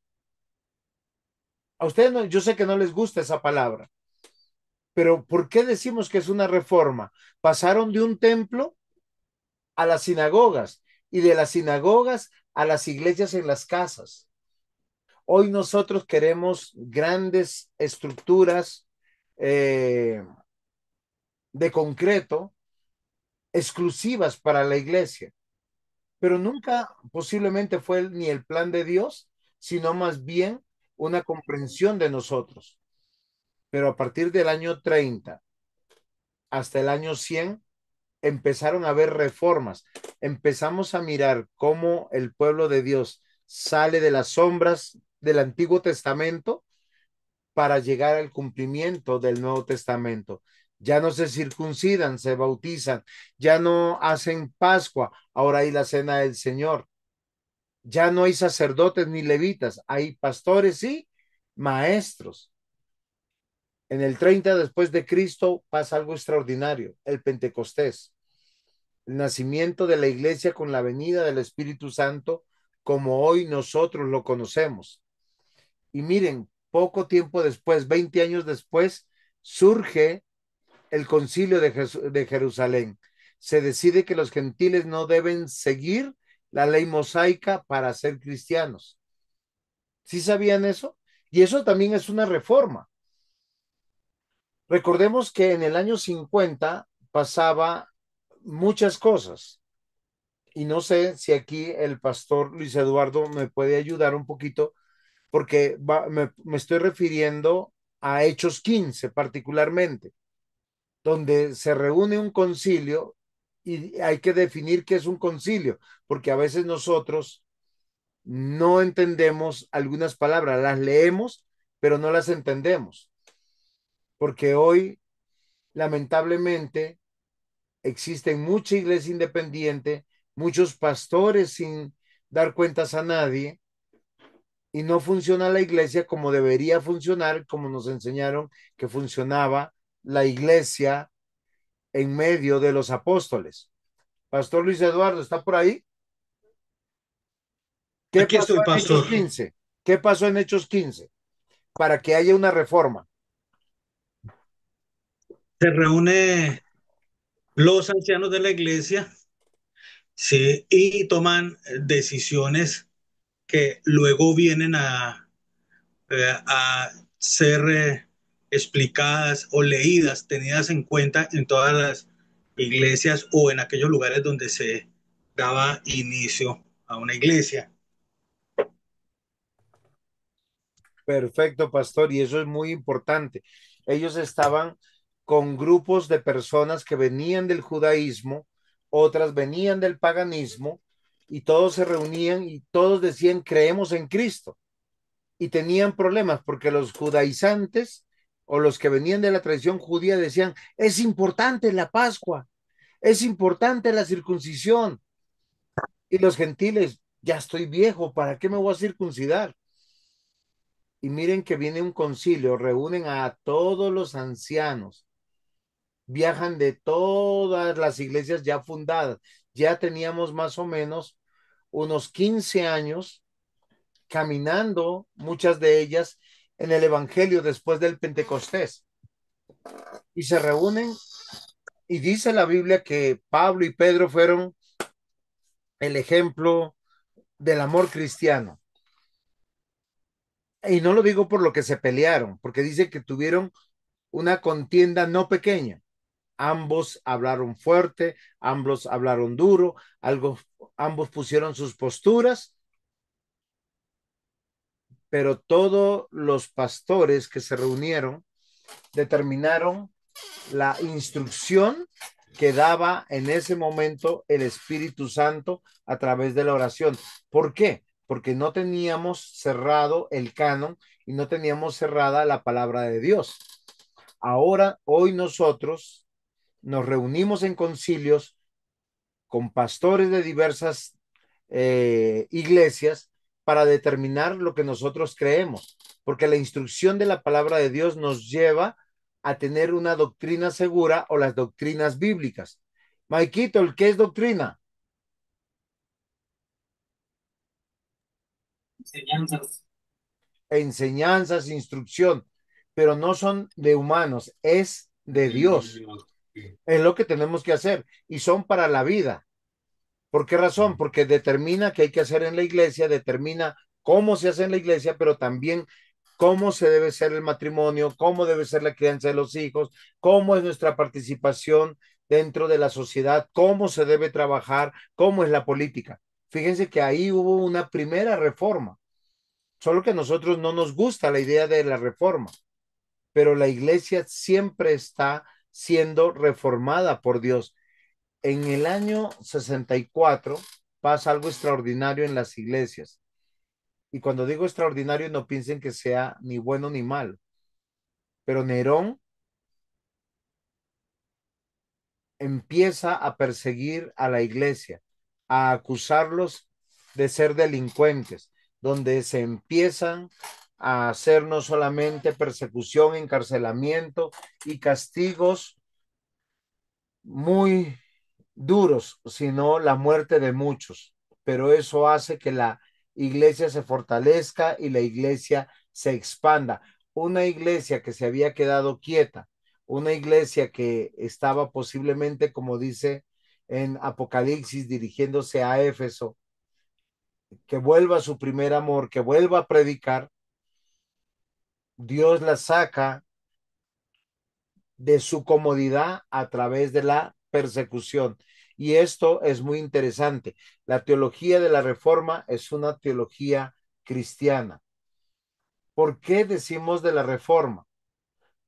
S1: A ustedes no, yo sé que no les gusta esa palabra, pero ¿por qué decimos que es una reforma? Pasaron de un templo a las sinagogas y de las sinagogas a las iglesias en las casas. Hoy nosotros queremos grandes estructuras de concreto exclusivas para la iglesia, pero nunca posiblemente fue ni el plan de Dios, sino más bien una comprensión de nosotros. Pero a partir del año 30 hasta el año 100 empezaron a haber reformas. Empezamos a mirar cómo el pueblo de Dios sale de las sombras del Antiguo Testamento para llegar al cumplimiento del Nuevo Testamento. Ya no se circuncidan, se bautizan, ya no hacen Pascua, ahora hay la cena del Señor. Ya no hay sacerdotes ni levitas, hay pastores y maestros. En el 30 después de Cristo pasa algo extraordinario, el Pentecostés, el nacimiento de la iglesia con la venida del Espíritu Santo como hoy nosotros lo conocemos. Y miren, poco tiempo después, 20 años después, surge el concilio de Jerusalén. Se decide que los gentiles no deben seguir la ley mosaica para ser cristianos. ¿Sí sabían eso? Y eso también es una reforma. Recordemos que en el año 50 pasaba muchas cosas. Y no sé si aquí el pastor Luis Eduardo me puede ayudar un poquito, porque me estoy refiriendo a Hechos 15 particularmente, donde se reúne un concilio y hay que definir qué es un concilio, porque a veces nosotros no entendemos algunas palabras, las leemos, pero no las entendemos, porque hoy, lamentablemente, existen mucha iglesia independiente, muchos pastores sin dar cuentas a nadie, y no funciona la iglesia como debería funcionar, como nos enseñaron que funcionaba la iglesia en medio de los apóstoles. Pastor Luis Eduardo, ¿está por ahí? ¿Qué
S2: Aquí
S1: pasó
S2: estoy,
S1: en Hechos
S2: pastor.
S1: 15? ¿Qué pasó en Hechos 15? Para que haya una reforma.
S2: Se reúne los ancianos de la iglesia, sí, y toman decisiones que luego vienen a ser explicadas o leídas, tenidas en cuenta en todas las iglesias o en aquellos lugares donde se daba inicio a una iglesia.
S1: Perfecto, pastor, y eso es muy importante. Ellos estaban con grupos de personas que venían del judaísmo, otras venían del paganismo, y todos se reunían y todos decían, creemos en Cristo. Y tenían problemas porque los judaizantes o los que venían de la tradición judía decían, es importante la Pascua, es importante la circuncisión. Y los gentiles, ya estoy viejo, ¿para qué me voy a circuncidar? Y miren que viene un concilio, reúnen a todos los ancianos, viajan de todas las iglesias ya fundadas. Ya teníamos más o menos unos 15 años caminando, muchas de ellas en el Evangelio después del Pentecostés. Y se reúnen y dice la Biblia que Pablo y Pedro fueron el ejemplo del amor cristiano. Y no lo digo por lo que se pelearon, porque dice que tuvieron una contienda no pequeña. Ambos hablaron fuerte, ambos hablaron duro, ambos pusieron sus posturas, pero todos los pastores que se reunieron determinaron la instrucción que daba en ese momento el Espíritu Santo a través de la oración. ¿Por qué? Porque no teníamos cerrado el canon y no teníamos cerrada la palabra de Dios. Ahora, hoy nosotros nos reunimos en concilios con pastores de diversas iglesias para determinar lo que nosotros creemos, porque la instrucción de la palabra de Dios nos lleva a tener una doctrina segura o las doctrinas bíblicas. Maikito, ¿qué es doctrina?
S6: Enseñanzas.
S1: Enseñanzas, instrucción, pero no son de humanos, es de Dios. Es lo que tenemos que hacer y son para la vida. ¿Por qué razón? Porque determina qué hay que hacer en la iglesia, determina cómo se hace en la iglesia, pero también cómo se debe ser el matrimonio, cómo debe ser la crianza de los hijos, cómo es nuestra participación dentro de la sociedad, cómo se debe trabajar, cómo es la política. Fíjense que ahí hubo una primera reforma, solo que a nosotros no nos gusta la idea de la reforma, pero la iglesia siempre está siendo reformada por Dios. En el año 64 pasa algo extraordinario en las iglesias. Y cuando digo extraordinario, no piensen que sea ni bueno ni malo. Pero Nerón empieza a perseguir a la iglesia, a acusarlos de ser delincuentes, donde se empiezan a hacer no solamente persecución, encarcelamiento y castigos muy duros, sino la muerte de muchos. Pero eso hace que la iglesia se fortalezca y la iglesia se expanda. Una iglesia que se había quedado quieta, una iglesia que estaba posiblemente, como dice en Apocalipsis, dirigiéndose a Éfeso, que vuelva a su primer amor, que vuelva a predicar, Dios la saca de su comodidad a través de la persecución. Y esto es muy interesante. La teología de la reforma es una teología cristiana. ¿Por qué decimos de la reforma?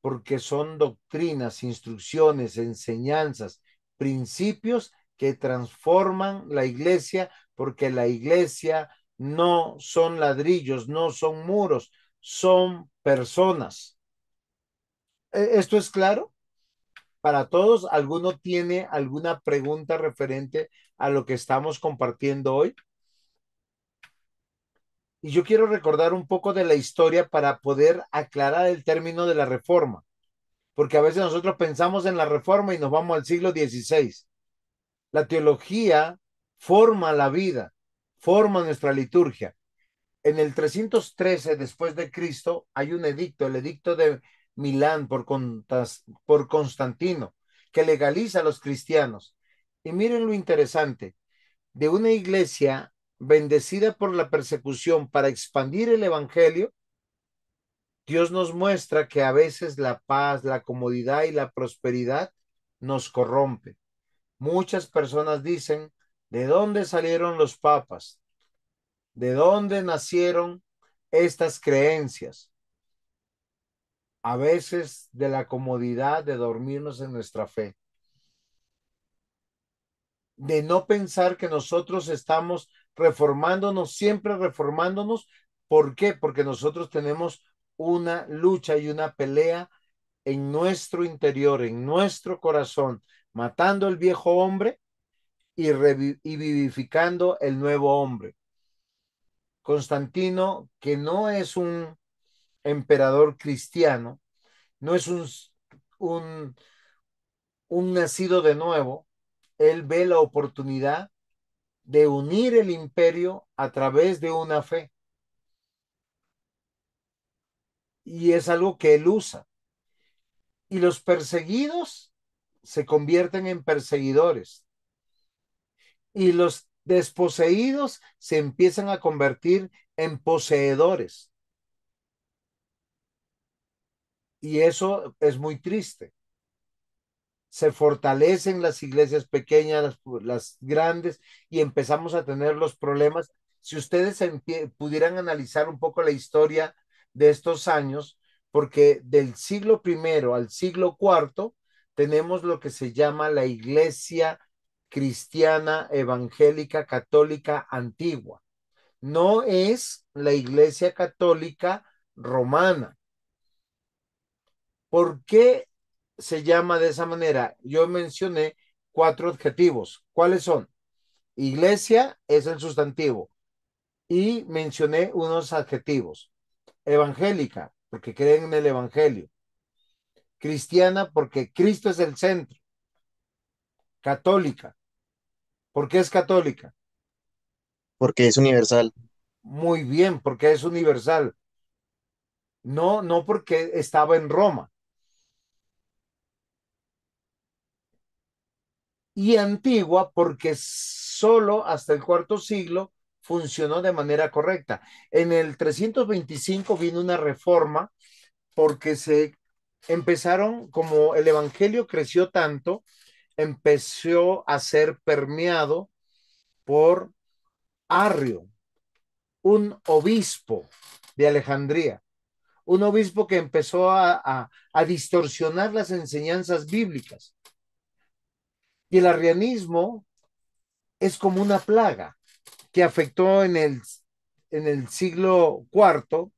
S1: Porque son doctrinas, instrucciones, enseñanzas, principios que transforman la iglesia, porque la iglesia no son ladrillos, no son muros, son personas. ¿Esto es claro? Para todos, ¿alguno tiene alguna pregunta referente a lo que estamos compartiendo hoy? Y yo quiero recordar un poco de la historia para poder aclarar el término de la reforma, porque a veces nosotros pensamos en la reforma y nos vamos al siglo XVI. La teología forma la vida, forma nuestra liturgia. En el 313 después de Cristo hay un edicto, el edicto de Milán, por Constantino, que legaliza a los cristianos. Y miren lo interesante, de una iglesia bendecida por la persecución para expandir el evangelio, Dios nos muestra que a veces la paz, la comodidad y la prosperidad nos corrompe. Muchas personas dicen, ¿de dónde salieron los papas? ¿De dónde nacieron estas creencias? A veces de la comodidad de dormirnos en nuestra fe, de no pensar que nosotros estamos reformándonos, siempre reformándonos. ¿Por qué? Porque nosotros tenemos una lucha y una pelea en nuestro interior, en nuestro corazón, matando el viejo hombre y vivificando el nuevo hombre. Constantino, que no es un emperador cristiano, no es un, un nacido de nuevo, él ve la oportunidad de unir el imperio a través de una fe. Y es algo que él usa. Y los perseguidos se convierten en perseguidores. Y los desposeídos se empiezan a convertir en poseedores. Y eso es muy triste. Se fortalecen las iglesias pequeñas, las grandes, y empezamos a tener los problemas. Si ustedes pudieran analizar un poco la historia de estos años, porque del siglo primero al siglo cuarto tenemos lo que se llama la iglesia cristiana evangélica católica antigua. No es la iglesia católica romana. ¿Por qué se llama de esa manera? Yo mencioné 4 adjetivos. ¿Cuáles son? Iglesia es el sustantivo y mencioné unos adjetivos. Evangélica, porque creen en el evangelio. Cristiana, porque Cristo es el centro. Católica, ¿por qué es católica?
S7: porque es universal.
S1: Muy bien, porque es universal. No, no porque estaba en Roma. Y antigua porque solo hasta el cuarto siglo funcionó de manera correcta. En el 325 vino una reforma porque se empezaron, como el evangelio creció tanto, empezó a ser permeado por Arrio, un obispo de Alejandría, un obispo que empezó a distorsionar las enseñanzas bíblicas. Y el arrianismo es como una plaga que afectó en el siglo cuarto,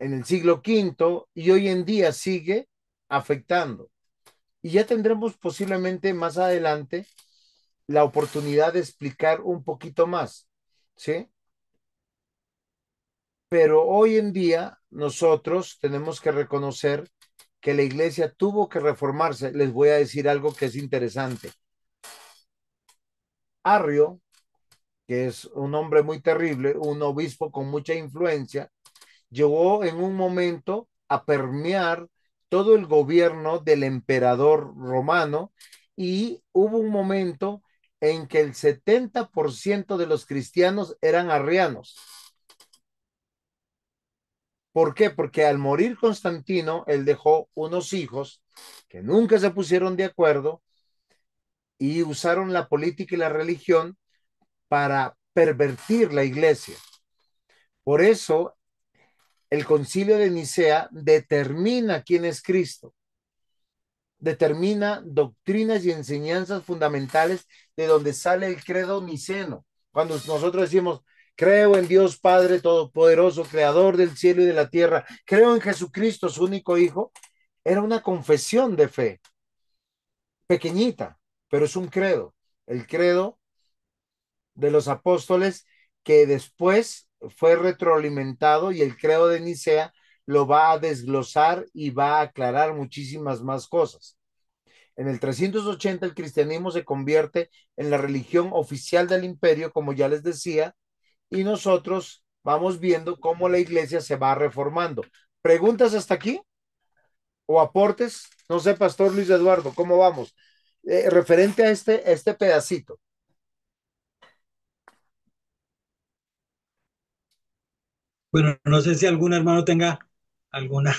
S1: en el siglo quinto y hoy en día sigue afectando. Y ya tendremos posiblemente más adelante la oportunidad de explicar un poquito más, ¿sí? Pero hoy en día nosotros tenemos que reconocer que la iglesia tuvo que reformarse. Les voy a decir algo que es interesante. Arrio, que es un hombre muy terrible, un obispo con mucha influencia, llegó en un momento a permear todo el gobierno del emperador romano y hubo un momento en que el 70% de los cristianos eran arrianos. ¿Por qué? Porque al morir Constantino, él dejó unos hijos que nunca se pusieron de acuerdo y usaron la política y la religión para pervertir la iglesia. Por eso el concilio de Nicea determina quién es Cristo, determina doctrinas y enseñanzas fundamentales de donde sale el credo niceno. Cuando nosotros decimos, creo en Dios Padre Todopoderoso, Creador del cielo y de la tierra, creo en Jesucristo, su único Hijo, era una confesión de fe, pequeñita, pero es un credo. El credo de los apóstoles que después fue retroalimentado y el credo de Nicea lo va a desglosar y va a aclarar muchísimas más cosas. En el 380 el cristianismo se convierte en la religión oficial del imperio, como ya les decía, y nosotros vamos viendo cómo la iglesia se va reformando. ¿Preguntas hasta aquí? o aportes. No sé, Pastor Luis Eduardo, ¿cómo vamos? Referente a este pedacito.
S2: Bueno, no sé si algún hermano tenga alguna,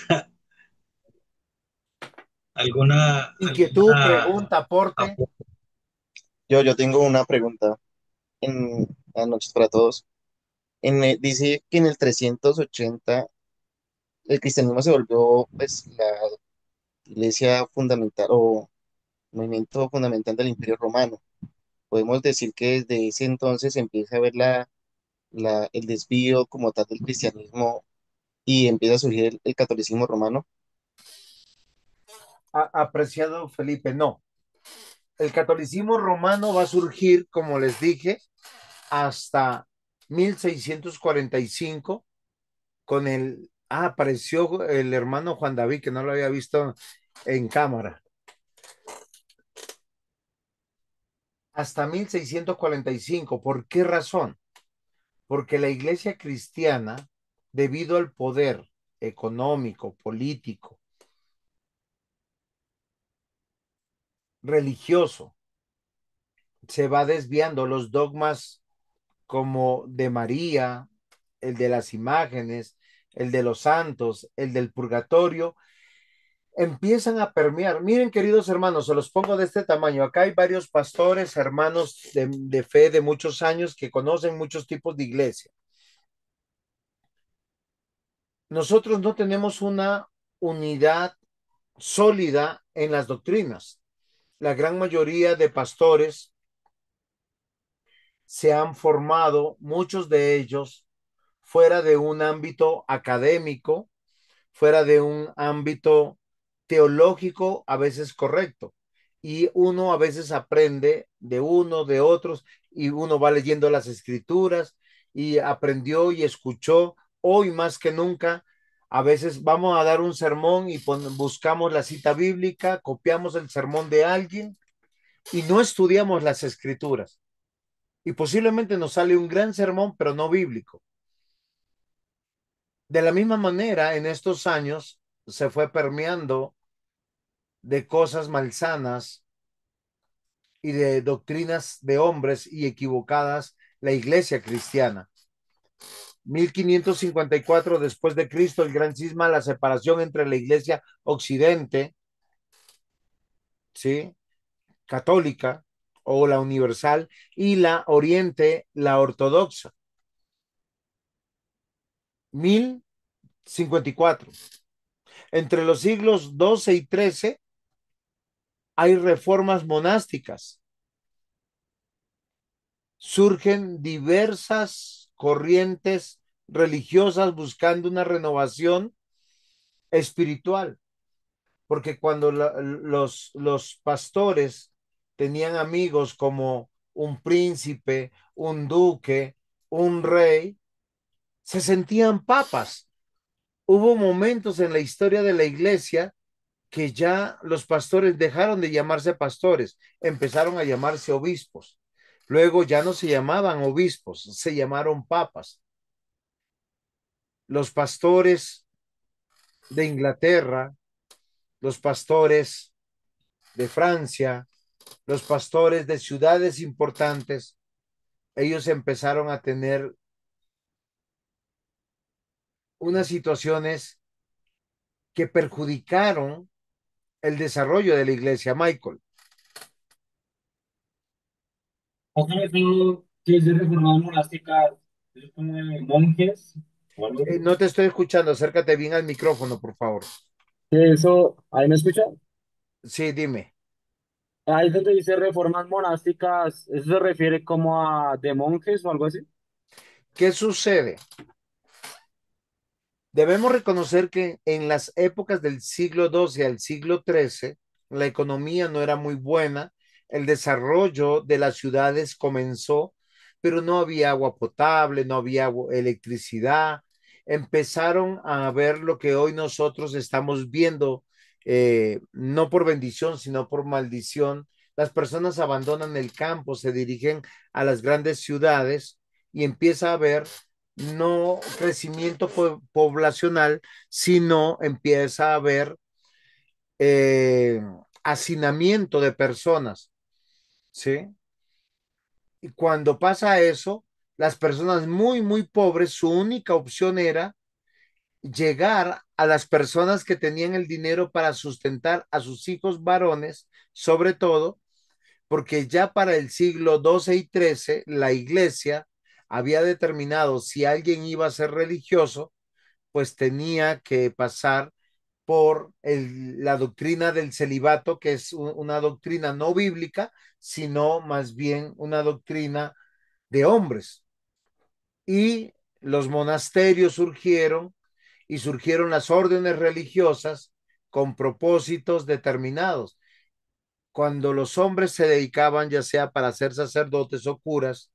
S1: Inquietud,
S2: alguna
S1: pregunta, aporte.
S2: aporte.
S7: Yo tengo una pregunta. Buenas noches para todos. Dice que en el 380 el cristianismo se volvió pues la iglesia fundamental o movimiento fundamental del Imperio Romano. Podemos decir que desde ese entonces empieza a ver el desvío como tal del cristianismo y empieza a surgir el catolicismo romano.
S1: Apreciado Felipe, no. El catolicismo romano va a surgir, como les dije, hasta 1645 con apareció el hermano Juan David, que no lo había visto en cámara. Hasta 1645. ¿Por qué razón? Porque la iglesia cristiana, debido al poder económico, político, religioso, se va desviando los dogmas como de María, el de las imágenes, el de los santos, el del purgatorio, empiezan a permear. Miren, queridos hermanos, se los pongo de este tamaño. Acá hay varios pastores, hermanos de fe de muchos años que conocen muchos tipos de iglesia. Nosotros no tenemos una unidad sólida en las doctrinas. La gran mayoría de pastores se han formado, muchos de ellos, fuera de un ámbito académico, fuera de un ámbito teológico a veces correcto. Y uno a veces aprende de uno, de otros, y uno va leyendo las escrituras y aprendió y escuchó. Hoy más que nunca, a veces vamos a dar un sermón y buscamos la cita bíblica, copiamos el sermón de alguien y no estudiamos las escrituras. Y posiblemente nos sale un gran sermón, pero no bíblico. De la misma manera, en estos años se fue permeando de cosas malsanas y de doctrinas de hombres y equivocadas la iglesia cristiana. 1554 después de Cristo, el gran cisma, la separación entre la iglesia occidente, ¿sí? Católica o la universal y la oriente, la ortodoxa. 1054. Entre los siglos 12 y 13 hay reformas monásticas. Surgen diversas corrientes religiosas buscando una renovación espiritual, porque cuando los pastores tenían amigos como un príncipe, un duque, un rey, se sentían papas. Hubo momentos en la historia de la iglesia que ya los pastores dejaron de llamarse pastores, empezaron a llamarse obispos. Luego ya no se llamaban obispos, se llamaron papas. Los pastores de Inglaterra, los pastores de Francia, los pastores de ciudades importantes, ellos empezaron a tener unas situaciones que perjudicaron el desarrollo de la iglesia, Michael.
S6: ¿Otra eso que es de reformas monásticas? ¿Es como de monjes o algo así?
S1: No te estoy escuchando, acércate bien al micrófono, por favor.
S6: Eso, ¿ahí me escucha?
S1: Sí, dime.
S6: Ahí donde dice reformas monásticas, ¿eso se refiere como a de monjes o algo así?
S1: ¿Qué sucede? Debemos reconocer que en las épocas del siglo XII al siglo XIII, la economía no era muy buena, el desarrollo de las ciudades comenzó, pero no había agua potable, no había electricidad. Empezaron a ver lo que hoy nosotros estamos viendo, no por bendición, sino por maldición. Las personas abandonan el campo, se dirigen a las grandes ciudades y empieza a haber no crecimiento poblacional, sino empieza a haber eh, hacinamiento de personas, ¿sí? Y cuando pasa eso, las personas muy, muy pobres, su única opción era llegar a las personas que tenían el dinero para sustentar a sus hijos varones, sobre todo, porque ya para el siglo XII y XIII la iglesia había determinado si alguien iba a ser religioso, pues tenía que pasar por la doctrina del celibato, que es una doctrina no bíblica, sino más bien una doctrina de hombres. Y los monasterios surgieron y surgieron las órdenes religiosas con propósitos determinados. Cuando los hombres se dedicaban ya sea para ser sacerdotes o curas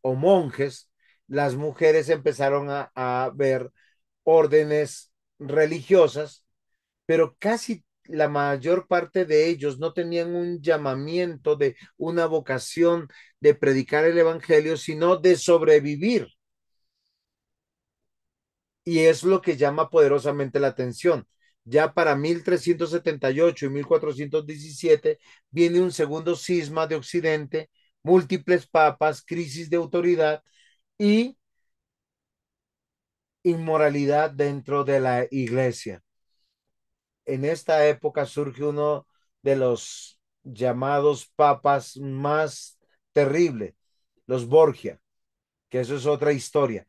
S1: o monjes, las mujeres empezaron a ver órdenes religiosas, pero casi la mayor parte de ellos no tenían un llamamiento de una vocación de predicar el evangelio, sino de sobrevivir. Y es lo que llama poderosamente la atención. Ya para 1378 y 1417 viene un segundo cisma de Occidente, múltiples papas, crisis de autoridad y inmoralidad dentro de la iglesia. En esta época surge uno de los llamados papas más terribles, los Borgia, que eso es otra historia.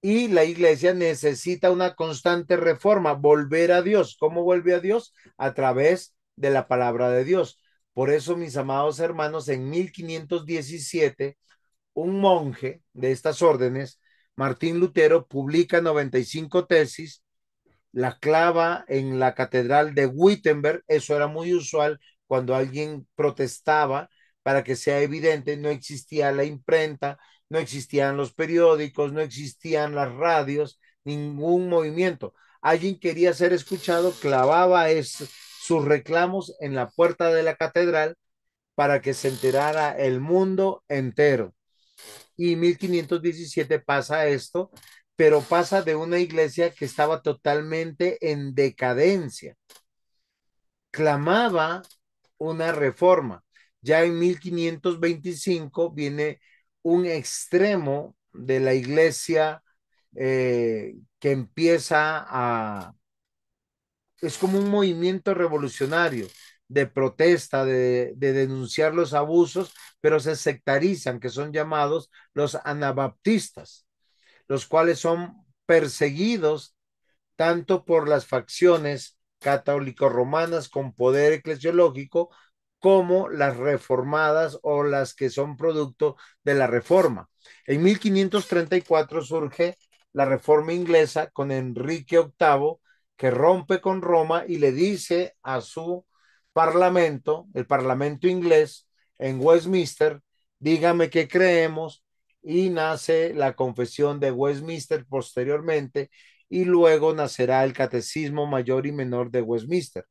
S1: Y la iglesia necesita una constante reforma, volver a Dios. ¿Cómo vuelve a Dios? A través de la palabra de Dios. Por eso, mis amados hermanos, en 1517, un monje de estas órdenes, Martín Lutero, publica 95 tesis, la clava en la catedral de Wittenberg. Eso era muy usual cuando alguien protestaba, para que sea evidente. No existía la imprenta, no existían los periódicos, no existían las radios, ningún movimiento. Alguien quería ser escuchado, clavaba sus reclamos en la puerta de la catedral para que se enterara el mundo entero. Y 1517 pasa esto, pero pasa de una iglesia que estaba totalmente en decadencia. Clamaba una reforma. Ya en 1525 viene un extremo de la iglesia, que empieza es como un movimiento revolucionario de protesta, de denunciar los abusos, pero se sectarizan, que son llamados los anabaptistas, los cuales son perseguidos tanto por las facciones católico-romanas con poder eclesiológico, como las reformadas o las que son producto de la reforma. En 1534 surge la reforma inglesa con Enrique VIII, que rompe con Roma y le dice a su parlamento, el parlamento inglés en Westminster: dígame qué creemos. Y nace la Confesión de Westminster posteriormente, y luego nacerá el Catecismo Mayor y Menor de Westminster.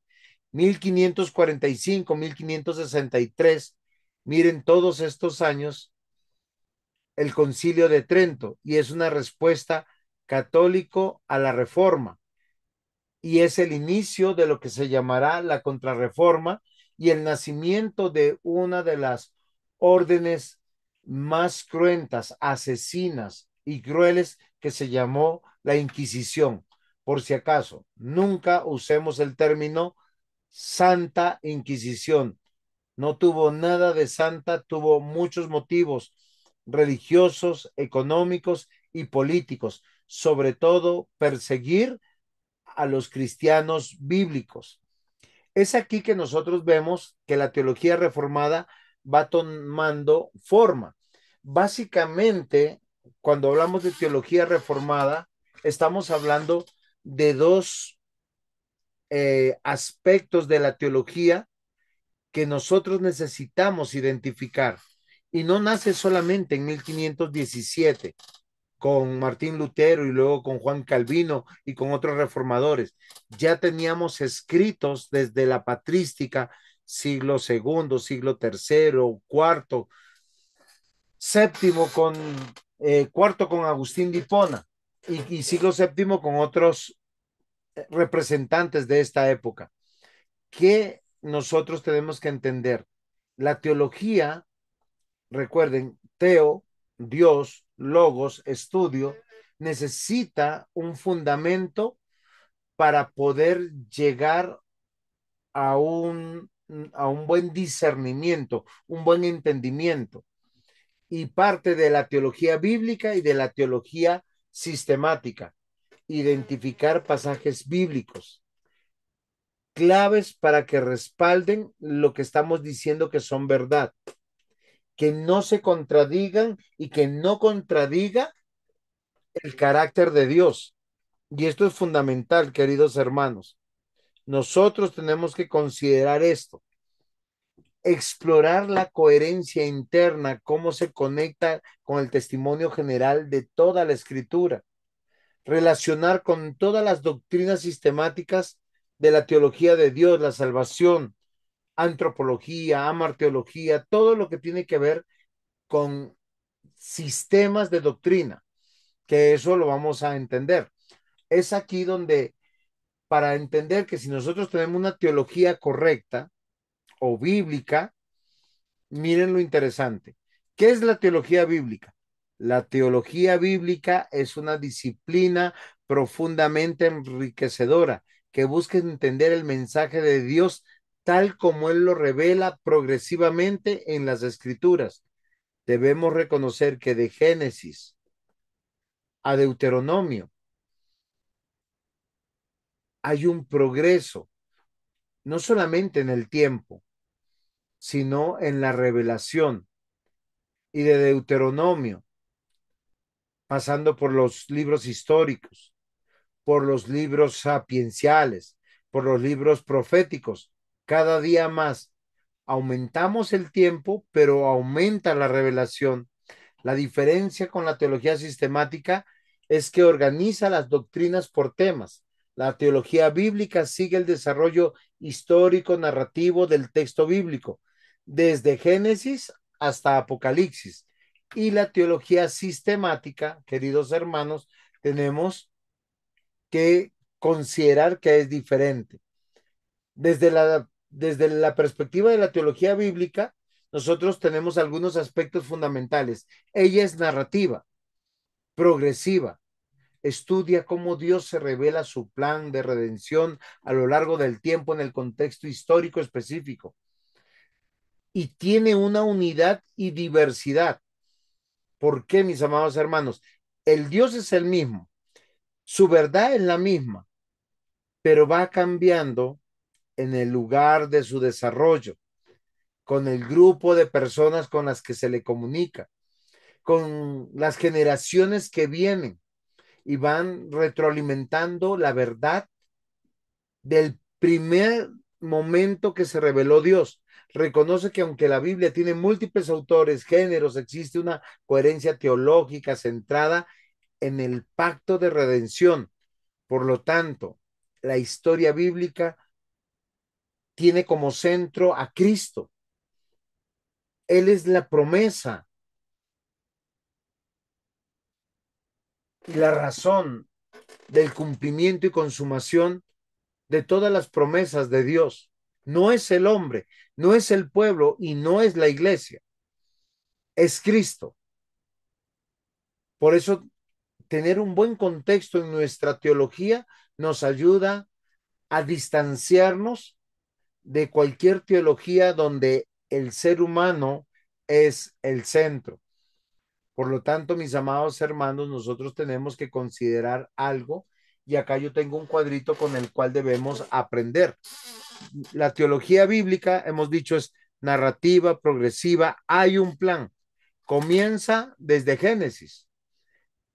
S1: 1545, 1563, miren todos estos años, el Concilio de Trento, y es una respuesta católico a la Reforma, y es el inicio de lo que se llamará la Contrarreforma y el nacimiento de una de las órdenes más cruentas, asesinas y crueles, que se llamó la Inquisición. Por si acaso, nunca usemos el término Santa Inquisición. No tuvo nada de santa, tuvo muchos motivos religiosos, económicos y políticos, sobre todo perseguir a los cristianos bíblicos. Es aquí que nosotros vemos que la teología reformada va tomando forma. Básicamente, cuando hablamos de teología reformada, estamos hablando de dos aspectos de la teología que nosotros necesitamos identificar. Y no nace solamente en 1517 con Martín Lutero y luego con Juan Calvino y con otros reformadores. Ya teníamos escritos desde la patrística, siglo segundo, siglo tercero, cuarto, séptimo con cuarto con Agustín de Hipona, y siglo séptimo con otros representantes de esta época. ¿Qué nosotros tenemos que entender? La teología, recuerden, teo, Dios, logos, estudio, necesita un fundamento para poder llegar a a un buen discernimiento, un buen entendimiento. Y parte de la teología bíblica y de la teología sistemática, identificar pasajes bíblicos claves para que respalden lo que estamos diciendo que son verdad, que no se contradigan y que no contradiga el carácter de Dios. Y esto es fundamental, queridos hermanos. Nosotros tenemos que considerar esto, explorar la coherencia interna, cómo se conecta con el testimonio general de toda la escritura, relacionar con todas las doctrinas sistemáticas de la teología de Dios, la salvación, antropología, amarteología, todo lo que tiene que ver con sistemas de doctrina, que eso lo vamos a entender. Es aquí donde, para entender que si nosotros tenemos una teología correcta o bíblica, miren lo interesante. ¿Qué es la teología bíblica? La teología bíblica es una disciplina profundamente enriquecedora que busca entender el mensaje de Dios tal como Él lo revela progresivamente en las Escrituras. Debemos reconocer que de Génesis a Deuteronomio hay un progreso, no solamente en el tiempo, sino en la revelación. Y de Deuteronomio, pasando por los libros históricos, por los libros sapienciales, por los libros proféticos, cada día más. Aumentamos el tiempo, pero aumenta la revelación. La diferencia con la teología sistemática es que organiza las doctrinas por temas. La teología bíblica sigue el desarrollo histórico narrativo del texto bíblico, desde Génesis hasta Apocalipsis. Y la teología sistemática, queridos hermanos, tenemos que considerar que es diferente. Desde la perspectiva de la teología bíblica, nosotros tenemos algunos aspectos fundamentales. Ella es narrativa, progresiva, estudia cómo Dios se revela su plan de redención a lo largo del tiempo en el contexto histórico específico y tiene una unidad y diversidad. ¿Por qué, mis amados hermanos? El Dios es el mismo, su verdad es la misma, pero va cambiando en el lugar de su desarrollo, con el grupo de personas con las que se le comunica, con las generaciones que vienen y van retroalimentando la verdad del primer momento que se reveló Dios. Reconoce que aunque la Biblia tiene múltiples autores, géneros, existe una coherencia teológica centrada en el pacto de redención. Por lo tanto, la historia bíblica tiene como centro a Cristo. Él es la promesa y la razón del cumplimiento y consumación de todas las promesas de Dios. No es el hombre, no es el pueblo y no es la iglesia, es Cristo. Por eso, tener un buen contexto en nuestra teología nos ayuda a distanciarnos de cualquier teología donde el ser humano es el centro. Por lo tanto, mis amados hermanos, nosotros tenemos que considerar algo y acá yo tengo un cuadrito con el cual debemos aprender. La teología bíblica, hemos dicho, es narrativa, progresiva, hay un plan. Comienza desde Génesis.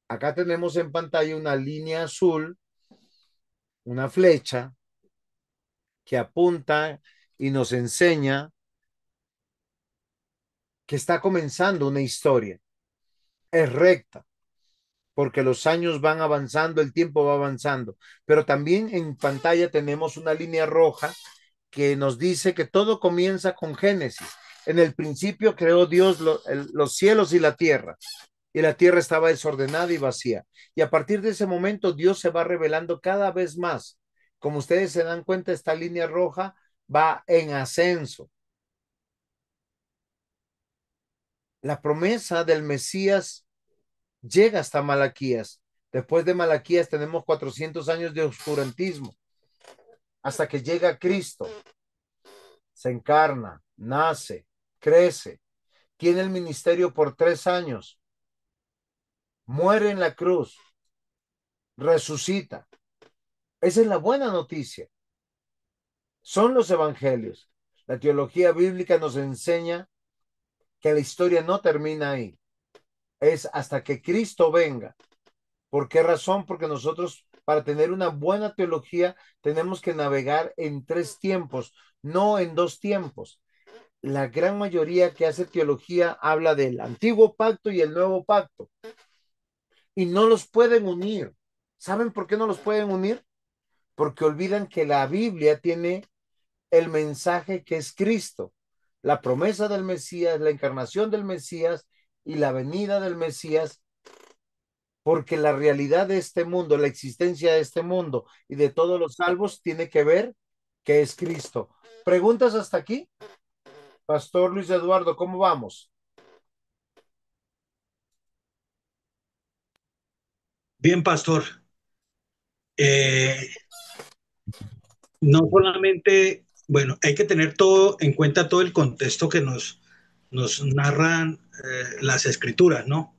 S1: Acá tenemos en pantalla una línea azul, una flecha que apunta y nos enseña que está comenzando una historia. Es recta, porque los años van avanzando, el tiempo va avanzando, pero también en pantalla tenemos una línea roja que nos dice que todo comienza con Génesis. En el principio creó Dios los cielos y la tierra estaba desordenada y vacía. Y a partir de ese momento Dios se va revelando cada vez más. Como ustedes se dan cuenta, esta línea roja va en ascenso. La promesa del Mesías llega hasta Malaquías. Después de Malaquías tenemos 400 años de oscurantismo, hasta que llega Cristo, se encarna, nace, crece, tiene el ministerio por 3 años, muere en la cruz, resucita. Esa es la buena noticia. Son los evangelios. La teología bíblica nos enseña que la historia no termina ahí. Es hasta que Cristo venga. ¿Por qué razón? Porque nosotros, para tener una buena teología, tenemos que navegar en 3 tiempos, no en 2 tiempos. La gran mayoría que hace teología habla del antiguo pacto y el nuevo pacto y no los pueden unir. ¿Saben por qué no los pueden unir? Porque olvidan que la Biblia tiene el mensaje que es Cristo, la promesa del Mesías, la encarnación del Mesías y la venida del Mesías, porque la realidad de este mundo, la existencia de este mundo y de todos los salvos tiene que ver que es Cristo. ¿Preguntas hasta aquí? Pastor Luis Eduardo, ¿cómo vamos?
S2: Bien, pastor. No solamente, bueno, hay que tener todo en cuenta, todo el contexto que nos narran las escrituras, ¿no?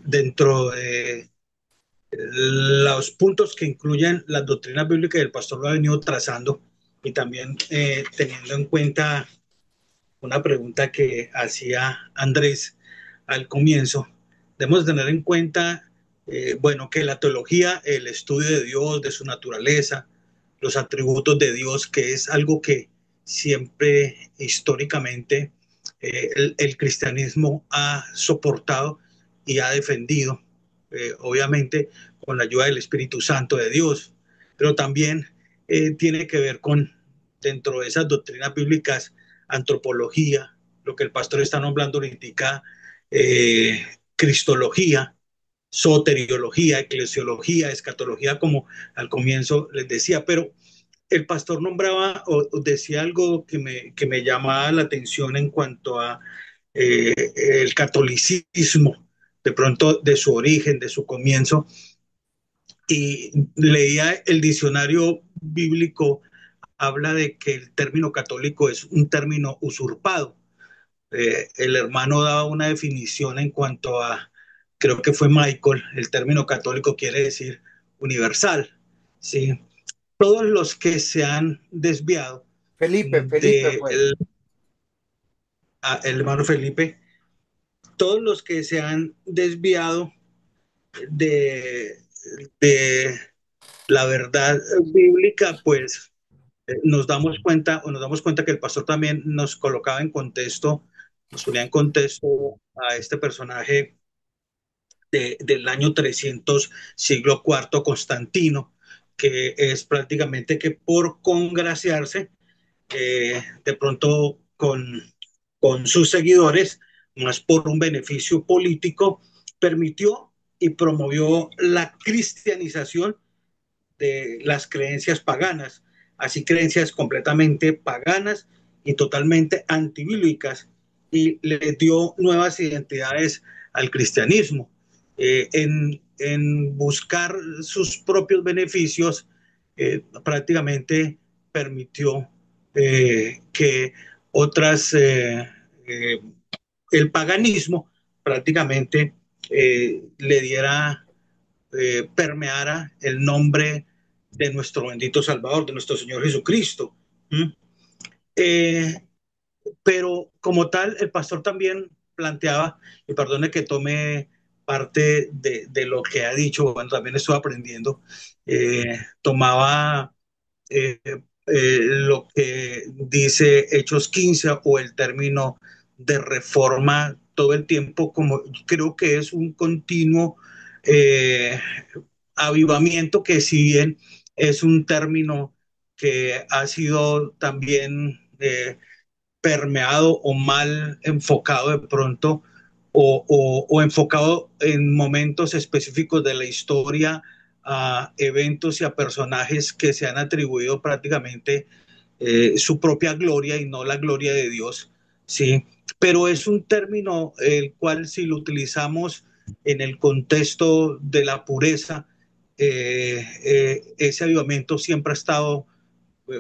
S2: Dentro de los puntos que incluyen las doctrinas bíblicas, el pastor lo ha venido trazando, y también teniendo en cuenta una pregunta que hacía Andrés al comienzo. Debemos tener en cuenta, bueno, que la teología, el estudio de Dios, de su naturaleza, los atributos de Dios, que es algo que siempre históricamente el cristianismo ha soportado y ha defendido, obviamente con la ayuda del Espíritu Santo de Dios, pero también tiene que ver con, dentro de esas doctrinas bíblicas, antropología, lo que el pastor está nombrando ahorita, cristología, soteriología, eclesiología, escatología, como al comienzo les decía, pero el pastor nombraba o decía algo que me llamaba la atención en cuanto a el catolicismo, de pronto de su origen, de su comienzo, y leía el diccionario bíblico, habla de que el término católico es un término usurpado. El hermano daba una definición en cuanto a, creo que fue Michael, el término católico quiere decir universal, ¿sí? Todos los que se han desviado
S1: Felipe
S2: de
S1: fue.
S2: el hermano Felipe, todos los que se han desviado de, de la verdad bíblica, pues nos damos cuenta, o nos damos cuenta que el pastor también nos colocaba en contexto, nos ponía en contexto a este personaje del año 300, siglo cuarto, Constantino, que es prácticamente que por congraciarse de pronto con sus seguidores, más por un beneficio político, permitió y promovió la cristianización de las creencias paganas, así creencias completamente paganas y totalmente antibíblicas, y le dio nuevas identidades al cristianismo. En buscar sus propios beneficios, prácticamente permitió que otras, el paganismo prácticamente le diera, permeara el nombre de nuestro bendito Salvador, de nuestro Señor Jesucristo. ¿Mm? Eh, pero como tal, el pastor también planteaba, y perdone que tome parte de lo que ha dicho, bueno, también estoy aprendiendo, tomaba lo que dice Hechos 15 o el término de reforma todo el tiempo, como creo que es un continuo eh, avivamiento, que si bien es un término que ha sido también permeado o mal enfocado de pronto, o enfocado en momentos específicos de la historia, a eventos y a personajes que se han atribuido prácticamente su propia gloria y no la gloria de Dios, ¿sí? Pero es un término el cual si lo utilizamos en el contexto de la pureza, ese avivamiento siempre ha estado,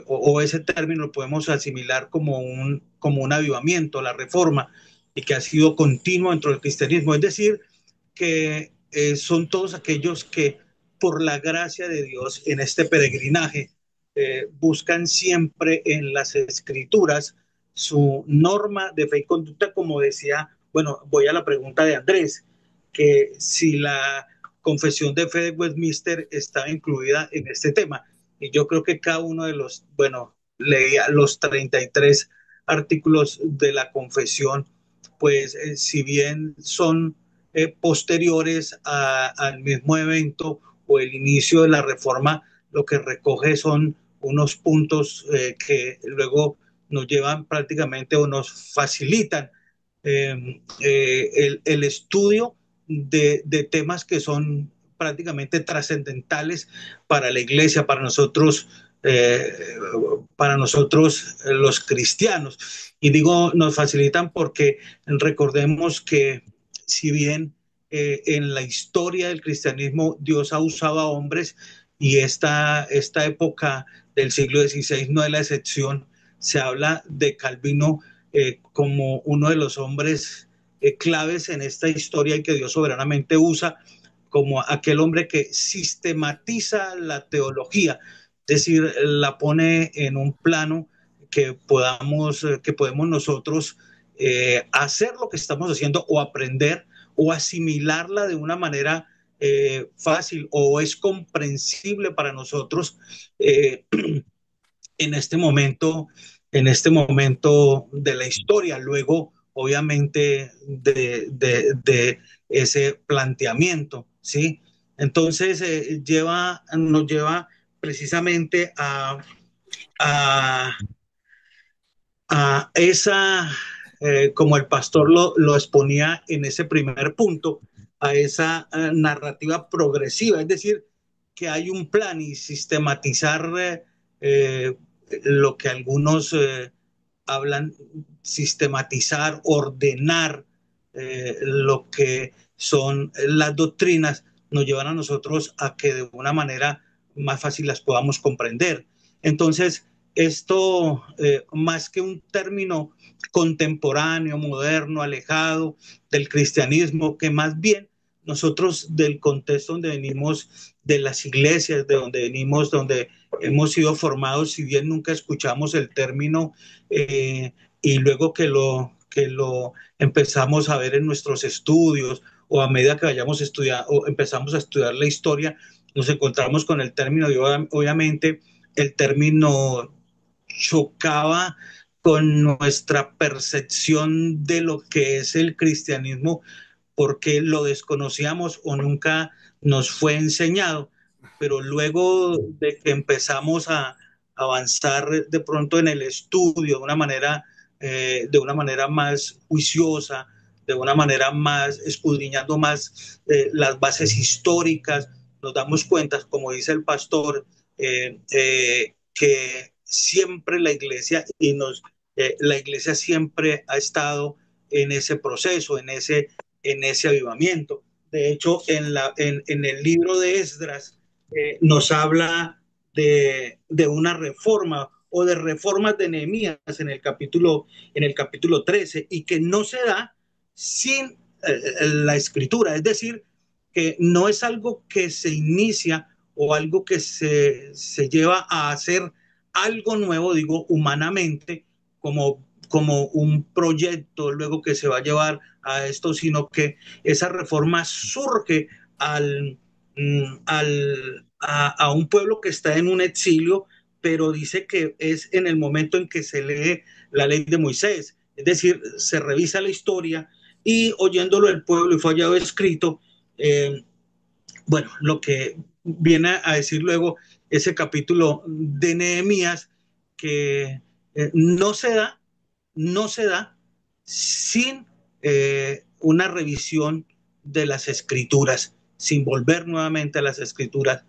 S2: o ese término lo podemos asimilar como un avivamiento, la reforma, y que ha sido continuo dentro del cristianismo. Es decir, que son todos aquellos que por la gracia de Dios en este peregrinaje buscan siempre en las escrituras su norma de fe y conducta, como decía, bueno, voy a la pregunta de Andrés, que si la confesión de fe de Westminster está incluida en este tema. Y yo creo que cada uno de los, bueno, leía los 33 artículos de la confesión, pues si bien son posteriores al mismo evento o el inicio de la reforma, lo que recoge son unos puntos que luego nos llevan prácticamente o nos facilitan el estudio de temas que son prácticamente trascendentales para la iglesia, para nosotros los cristianos. Y digo, nos facilitan porque recordemos que si bien en la historia del cristianismo Dios ha usado a hombres y esta época del siglo XVI no es la excepción, se habla de Calvino como uno de los hombres claves en esta historia y que Dios soberanamente usa como aquel hombre que sistematiza la teología, es decir, la pone en un plano que podemos nosotros hacer lo que estamos haciendo o aprender o asimilarla de una manera fácil o es comprensible para nosotros en en este momento de la historia. Luego, obviamente, de ese planteamiento, ¿sí? Entonces, nos lleva precisamente a, a esa, como el pastor lo exponía en ese primer punto, a esa narrativa progresiva, es decir, que hay un plan y sistematizar eh, lo que algunos hablan, sistematizar, ordenar lo que son las doctrinas, nos llevan a nosotros a que de una manera más fácil las podamos comprender. Entonces, esto, más que un término contemporáneo, moderno, alejado del cristianismo, que más bien nosotros del contexto donde venimos, de las iglesias, de donde venimos, donde hemos sido formados, si bien nunca escuchamos el término y luego que lo empezamos a ver en nuestros estudios o a medida que vayamos a estudiar o empezamos a estudiar la historia, nos encontramos con el término y obviamente el término chocaba con nuestra percepción de lo que es el cristianismo porque lo desconocíamos o nunca nos fue enseñado. Pero luego de que empezamos a avanzar de pronto en el estudio de una manera más juiciosa, de una manera más escudriñando más las bases históricas, nos damos cuenta, como dice el pastor, que siempre la iglesia siempre ha estado en ese proceso, en ese avivamiento. De hecho, en el libro de Esdras nos habla de una reforma o de reformas de Nehemías en el capítulo 13 y que no se da sin la escritura, es decir, que no es algo que se inicia o algo que se lleva a hacer algo nuevo, digo, humanamente, como un proyecto luego que se va a llevar a esto, sino que esa reforma surge a un pueblo que está en un exilio, pero dice que es en el momento en que se lee la ley de Moisés, es decir, se revisa la historia y oyéndolo el pueblo y fue hallado escrito, bueno, lo que viene a decir luego ese capítulo de Nehemías, que no se da sin una revisión de las escrituras, sin volver nuevamente a las escrituras.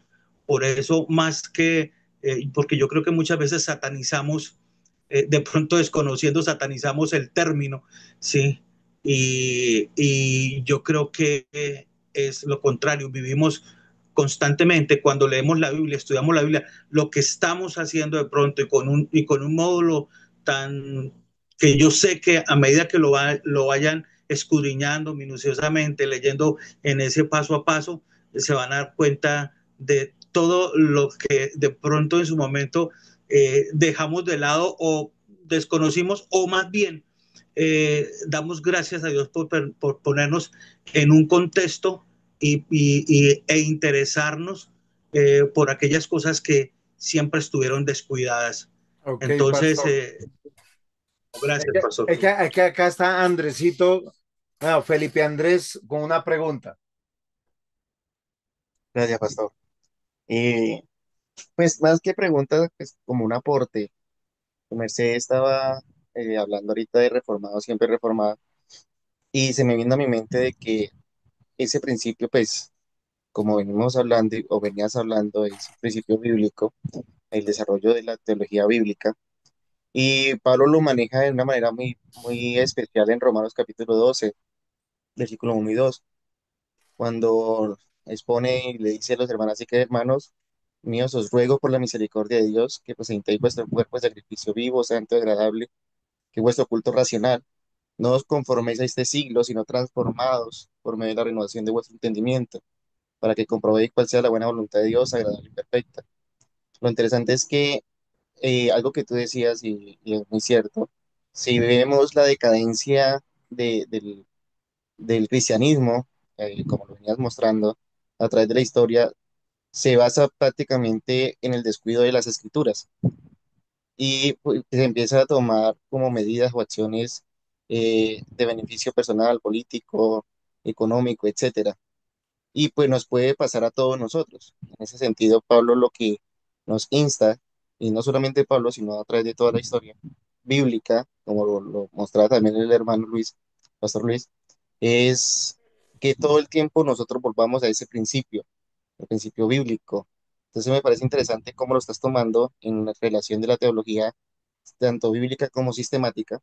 S2: Por eso, más que porque yo creo que muchas veces satanizamos, de pronto desconociendo, satanizamos el término, ¿sí? Y yo creo que es lo contrario, vivimos constantemente cuando leemos la Biblia, estudiamos la Biblia, lo que estamos haciendo de pronto y con un módulo tan que yo sé que a medida que lo vayan escudriñando minuciosamente, leyendo en ese paso a paso, se van a dar cuenta de todo lo que de pronto en su momento dejamos de lado o desconocimos, o más bien damos gracias a Dios por ponernos en un contexto e interesarnos por aquellas cosas que siempre estuvieron descuidadas.
S1: Ok,
S2: Entonces,
S1: pastor.
S2: gracias, pastor.
S1: Es que acá está Andresito, no, Felipe Andrés, con una pregunta.
S7: Gracias, pastor. Y pues más que preguntas, pues como un aporte. Mercedes estaba hablando ahorita de reformado, siempre reformado, y se me vino a mi mente de que ese principio, pues, como venimos hablando o venías hablando, es un principio bíblico, el desarrollo de la teología bíblica, y Pablo lo maneja de una manera muy, muy especial en Romanos capítulo 12, versículo 1 y 2, cuando expone y le dice a los hermanos, así que hermanos míos, os ruego por la misericordia de Dios que presentéis vuestro cuerpo en sacrificio vivo, santo y agradable, que es vuestro culto racional. No os conforméis a este siglo, sino transformados por medio de la renovación de vuestro entendimiento, para que comprobéis cuál sea la buena voluntad de Dios, agradable y perfecta. Lo interesante es que algo que tú decías, y es muy cierto, si vemos la decadencia del cristianismo, como lo venías mostrando a través de la historia, se basa prácticamente en el descuido de las escrituras y pues, se empieza a tomar como medidas o acciones de beneficio personal, político, económico, etcétera. Y pues nos puede pasar a todos nosotros. En ese sentido, Pablo lo que nos insta, y no solamente Pablo, sino a través de toda la historia bíblica, como lo mostraba también el hermano Luis, Pastor Luis, es que todo el tiempo nosotros volvamos a ese principio, el principio bíblico. Entonces me parece interesante cómo lo estás tomando en la relación de la teología, tanto bíblica como sistemática,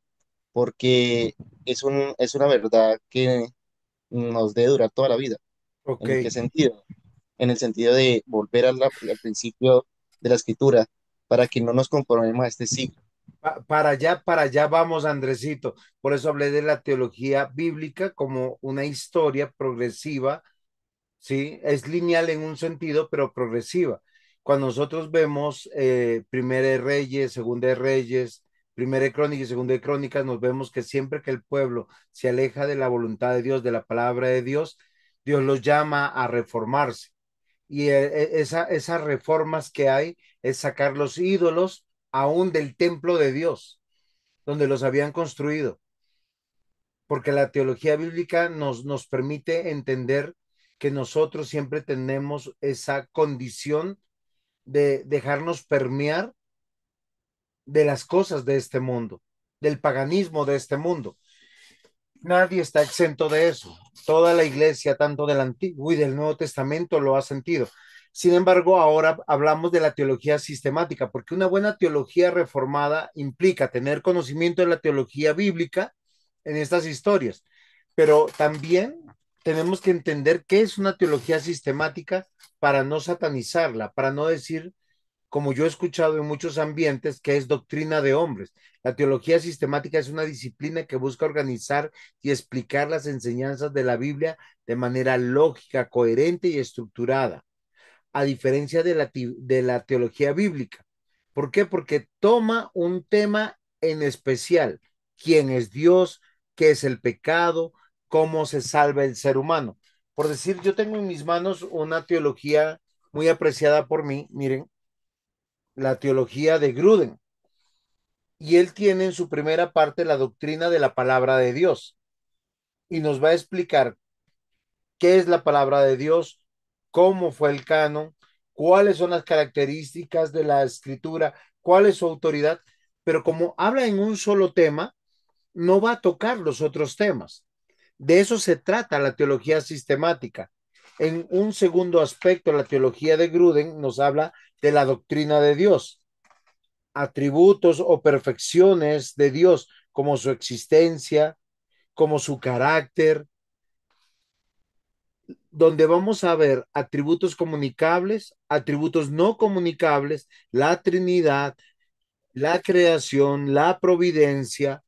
S7: porque es una verdad que nos debe durar toda la vida.
S1: Ok,
S7: ¿En qué sentido? En el sentido de volver al principio de la escritura para que no nos conformemos a este siglo.
S1: para allá vamos, Andresito. Por eso hablé de la teología bíblica como una historia progresiva. ¿Sí? Es lineal en un sentido, pero progresiva. Cuando nosotros vemos Primera de Reyes, Segunda de Reyes, Primera de Crónicas y Segunda de Crónicas, nos vemos que siempre que el pueblo se aleja de la voluntad de Dios, de la palabra de Dios, Dios los llama a reformarse. Y esas reformas que hay es sacar los ídolos aún del templo de Dios, donde los habían construido, porque la teología bíblica nos permite entender que nosotros siempre tenemos esa condición de dejarnos permear de las cosas de este mundo, del paganismo de este mundo. Nadie está exento de eso. Toda la iglesia, tanto del Antiguo y del Nuevo Testamento, lo ha sentido. Sin embargo, ahora hablamos de la teología sistemática, porque una buena teología reformada implica tener conocimiento de la teología bíblica en estas historias, pero también tenemos que entender qué es una teología sistemática para no satanizarla, para no decir como yo he escuchado en muchos ambientes, que es doctrina de hombres. La teología sistemática es una disciplina que busca organizar y explicar las enseñanzas de la Biblia de manera lógica, coherente y estructurada, a diferencia de la teología bíblica. ¿Por qué? Porque toma un tema en especial, quién es Dios, qué es el pecado, cómo se salva el ser humano. Por decir, yo tengo en mis manos una teología muy apreciada por mí, miren, la teología de Gruden, y él tiene en su primera parte la doctrina de la palabra de Dios y nos va a explicar qué es la palabra de Dios, cómo fue el canon, cuáles son las características de la escritura, cuál es su autoridad, pero como habla en un solo tema, no va a tocar los otros temas. De eso se trata la teología sistemática. En un segundo aspecto, la teología de Gruden nos habla de la doctrina de Dios, atributos o perfecciones de Dios, como su existencia, como su carácter, donde vamos a ver atributos comunicables, atributos no comunicables, la Trinidad, la creación, la providencia,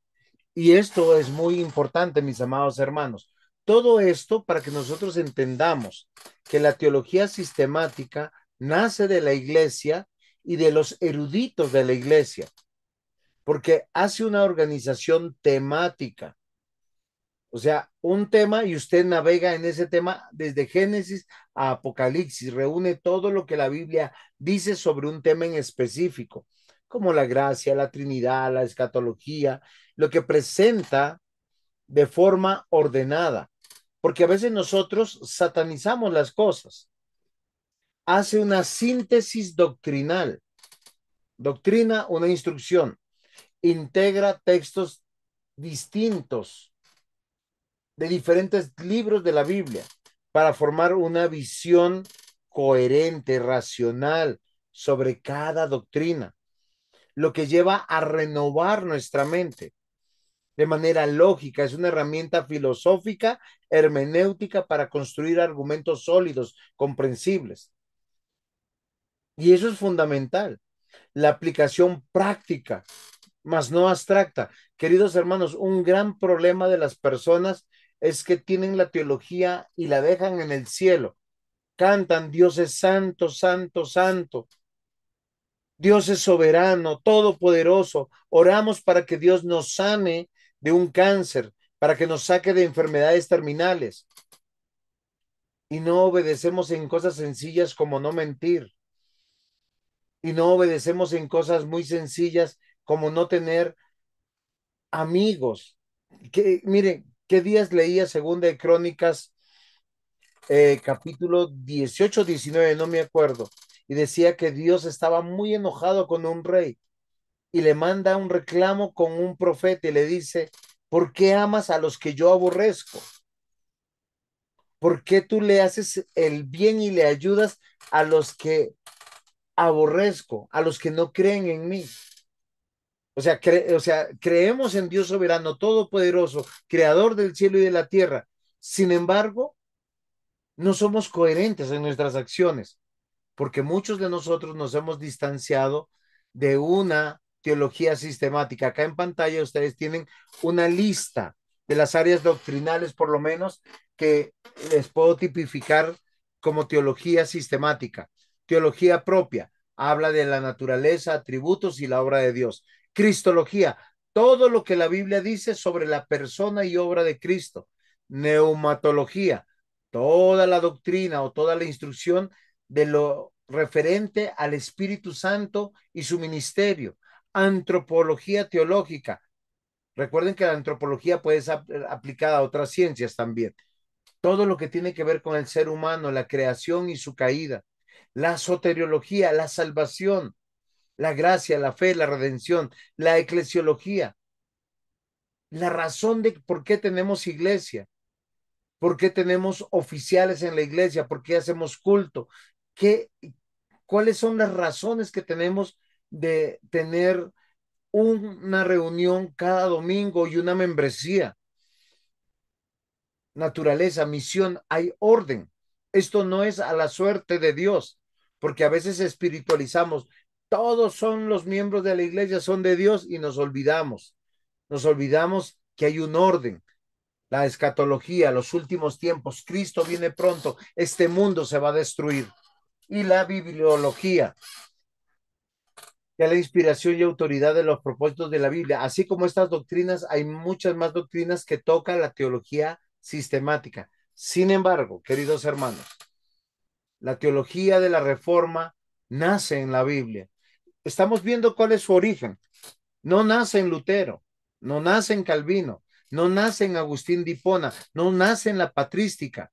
S1: y esto es muy importante, mis amados hermanos. Todo esto para que nosotros entendamos que la teología sistemática nace de la iglesia y de los eruditos de la iglesia, porque hace una organización temática. O sea, un tema y usted navega en ese tema desde Génesis a Apocalipsis, reúne todo lo que la Biblia dice sobre un tema en específico, como la gracia, la Trinidad, la escatología, lo que presenta de forma ordenada, porque a veces nosotros satanizamos las cosas. Hace una síntesis doctrinal, doctrina, una instrucción, integra textos distintos de diferentes libros de la Biblia para formar una visión coherente, racional sobre cada doctrina, lo que lleva a renovar nuestra mente de manera lógica. Es una herramienta filosófica, hermenéutica para construir argumentos sólidos, comprensibles. Y eso es fundamental. La aplicación práctica, más no abstracta. Queridos hermanos, un gran problema de las personas es que tienen la teología y la dejan en el cielo. Cantan, Dios es santo, santo, santo. Dios es soberano, todopoderoso. Oramos para que Dios nos sane de un cáncer, para que nos saque de enfermedades terminales. Y no obedecemos en cosas sencillas como no mentir. Y no obedecemos en cosas muy sencillas como no tener amigos. Que, miren, ¿qué días leía Segunda de Crónicas, capítulo 18, 19, no me acuerdo? Y decía que Dios estaba muy enojado con un rey y le manda un reclamo con un profeta y le dice, ¿por qué amas a los que yo aborrezco? ¿Por qué tú le haces el bien y le ayudas a los que aborrezco, a los que no creen en mí? Creemos en Dios soberano, todopoderoso, creador del cielo y de la tierra. Sin embargo, no somos coherentes en nuestras acciones, porque muchos de nosotros nos hemos distanciado de una teología sistemática. Acá en pantalla ustedes tienen una lista de las áreas doctrinales, por lo menos, que les puedo tipificar como teología sistemática. Teología propia, habla de la naturaleza, atributos y la obra de Dios. Cristología, todo lo que la Biblia dice sobre la persona y obra de Cristo. Neumatología, toda la doctrina o toda la instrucción de lo referente al Espíritu Santo y su ministerio. Antropología teológica. Recuerden que la antropología puede ser aplicada a otras ciencias también. Todo lo que tiene que ver con el ser humano, la creación y su caída. La soteriología, la salvación, la gracia, la fe, la redención, la eclesiología, la razón de por qué tenemos iglesia, por qué tenemos oficiales en la iglesia, por qué hacemos culto, qué, cuáles son las razones que tenemos de tener una reunión cada domingo y una membresía. Naturaleza, misión, hay orden. Esto no es a la suerte de Dios, porque a veces espiritualizamos. Todos son los miembros de la iglesia, son de Dios y nos olvidamos. Nos olvidamos que hay un orden. La escatología, los últimos tiempos, Cristo viene pronto, este mundo se va a destruir. Y la bibliología, que la inspiración y autoridad de los propósitos de la Biblia. Así como estas doctrinas, hay muchas más doctrinas que tocan la teología sistemática. Sin embargo, queridos hermanos, la teología de la Reforma nace en la Biblia. Estamos viendo cuál es su origen. No nace en Lutero, no nace en Calvino, no nace en Agustín de Hipona, no nace en la patrística.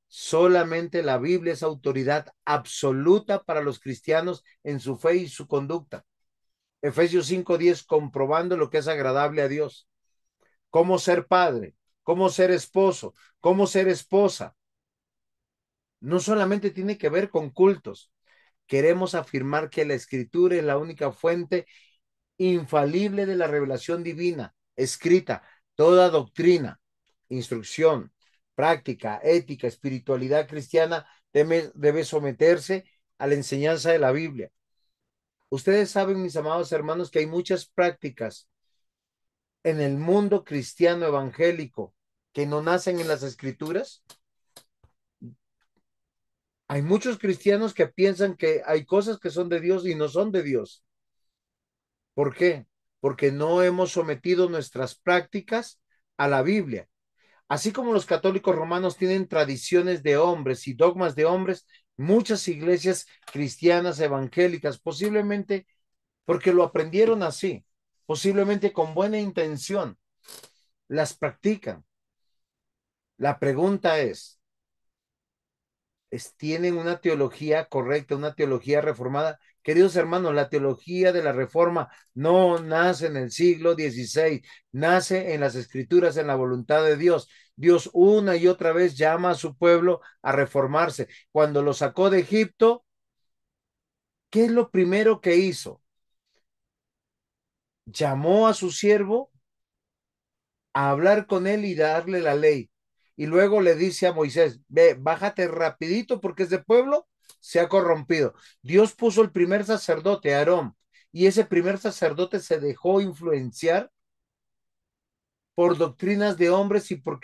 S1: Solamente la Biblia es autoridad absoluta para los cristianos en su fe y su conducta. Efesios 5:10, comprobando lo que es agradable a Dios. Cómo ser padre, cómo ser esposo, cómo ser esposa. No solamente tiene que ver con cultos. Queremos afirmar que la Escritura es la única fuente infalible de la revelación divina, escrita. Toda doctrina, instrucción, práctica, ética, espiritualidad cristiana debe someterse a la enseñanza de la Biblia. Ustedes saben, mis amados hermanos, que hay muchas prácticas en el mundo cristiano evangélico que no nacen en las escrituras. Hay muchos cristianos que piensan que hay cosas que son de Dios y no son de Dios. ¿Por qué? Porque no hemos sometido nuestras prácticas a la Biblia. Así como los católicos romanos tienen tradiciones de hombres y dogmas de hombres, muchas iglesias cristianas evangélicas, posiblemente porque lo aprendieron así, posiblemente con buena intención, las practican. La pregunta ¿tienen una teología correcta, una teología reformada? Queridos hermanos, la teología de la reforma no nace en el siglo XVI, nace en las escrituras, en la voluntad de Dios. Dios una y otra vez llama a su pueblo a reformarse. Cuando lo sacó de Egipto, ¿qué es lo primero que hizo? Llamó a su siervo a hablar con él y darle la ley. Y luego le dice a Moisés, ve, bájate rapidito porque ese pueblo se ha corrompido. Dios puso el primer sacerdote, Aarón, y ese primer sacerdote se dejó influenciar por doctrinas de hombres y por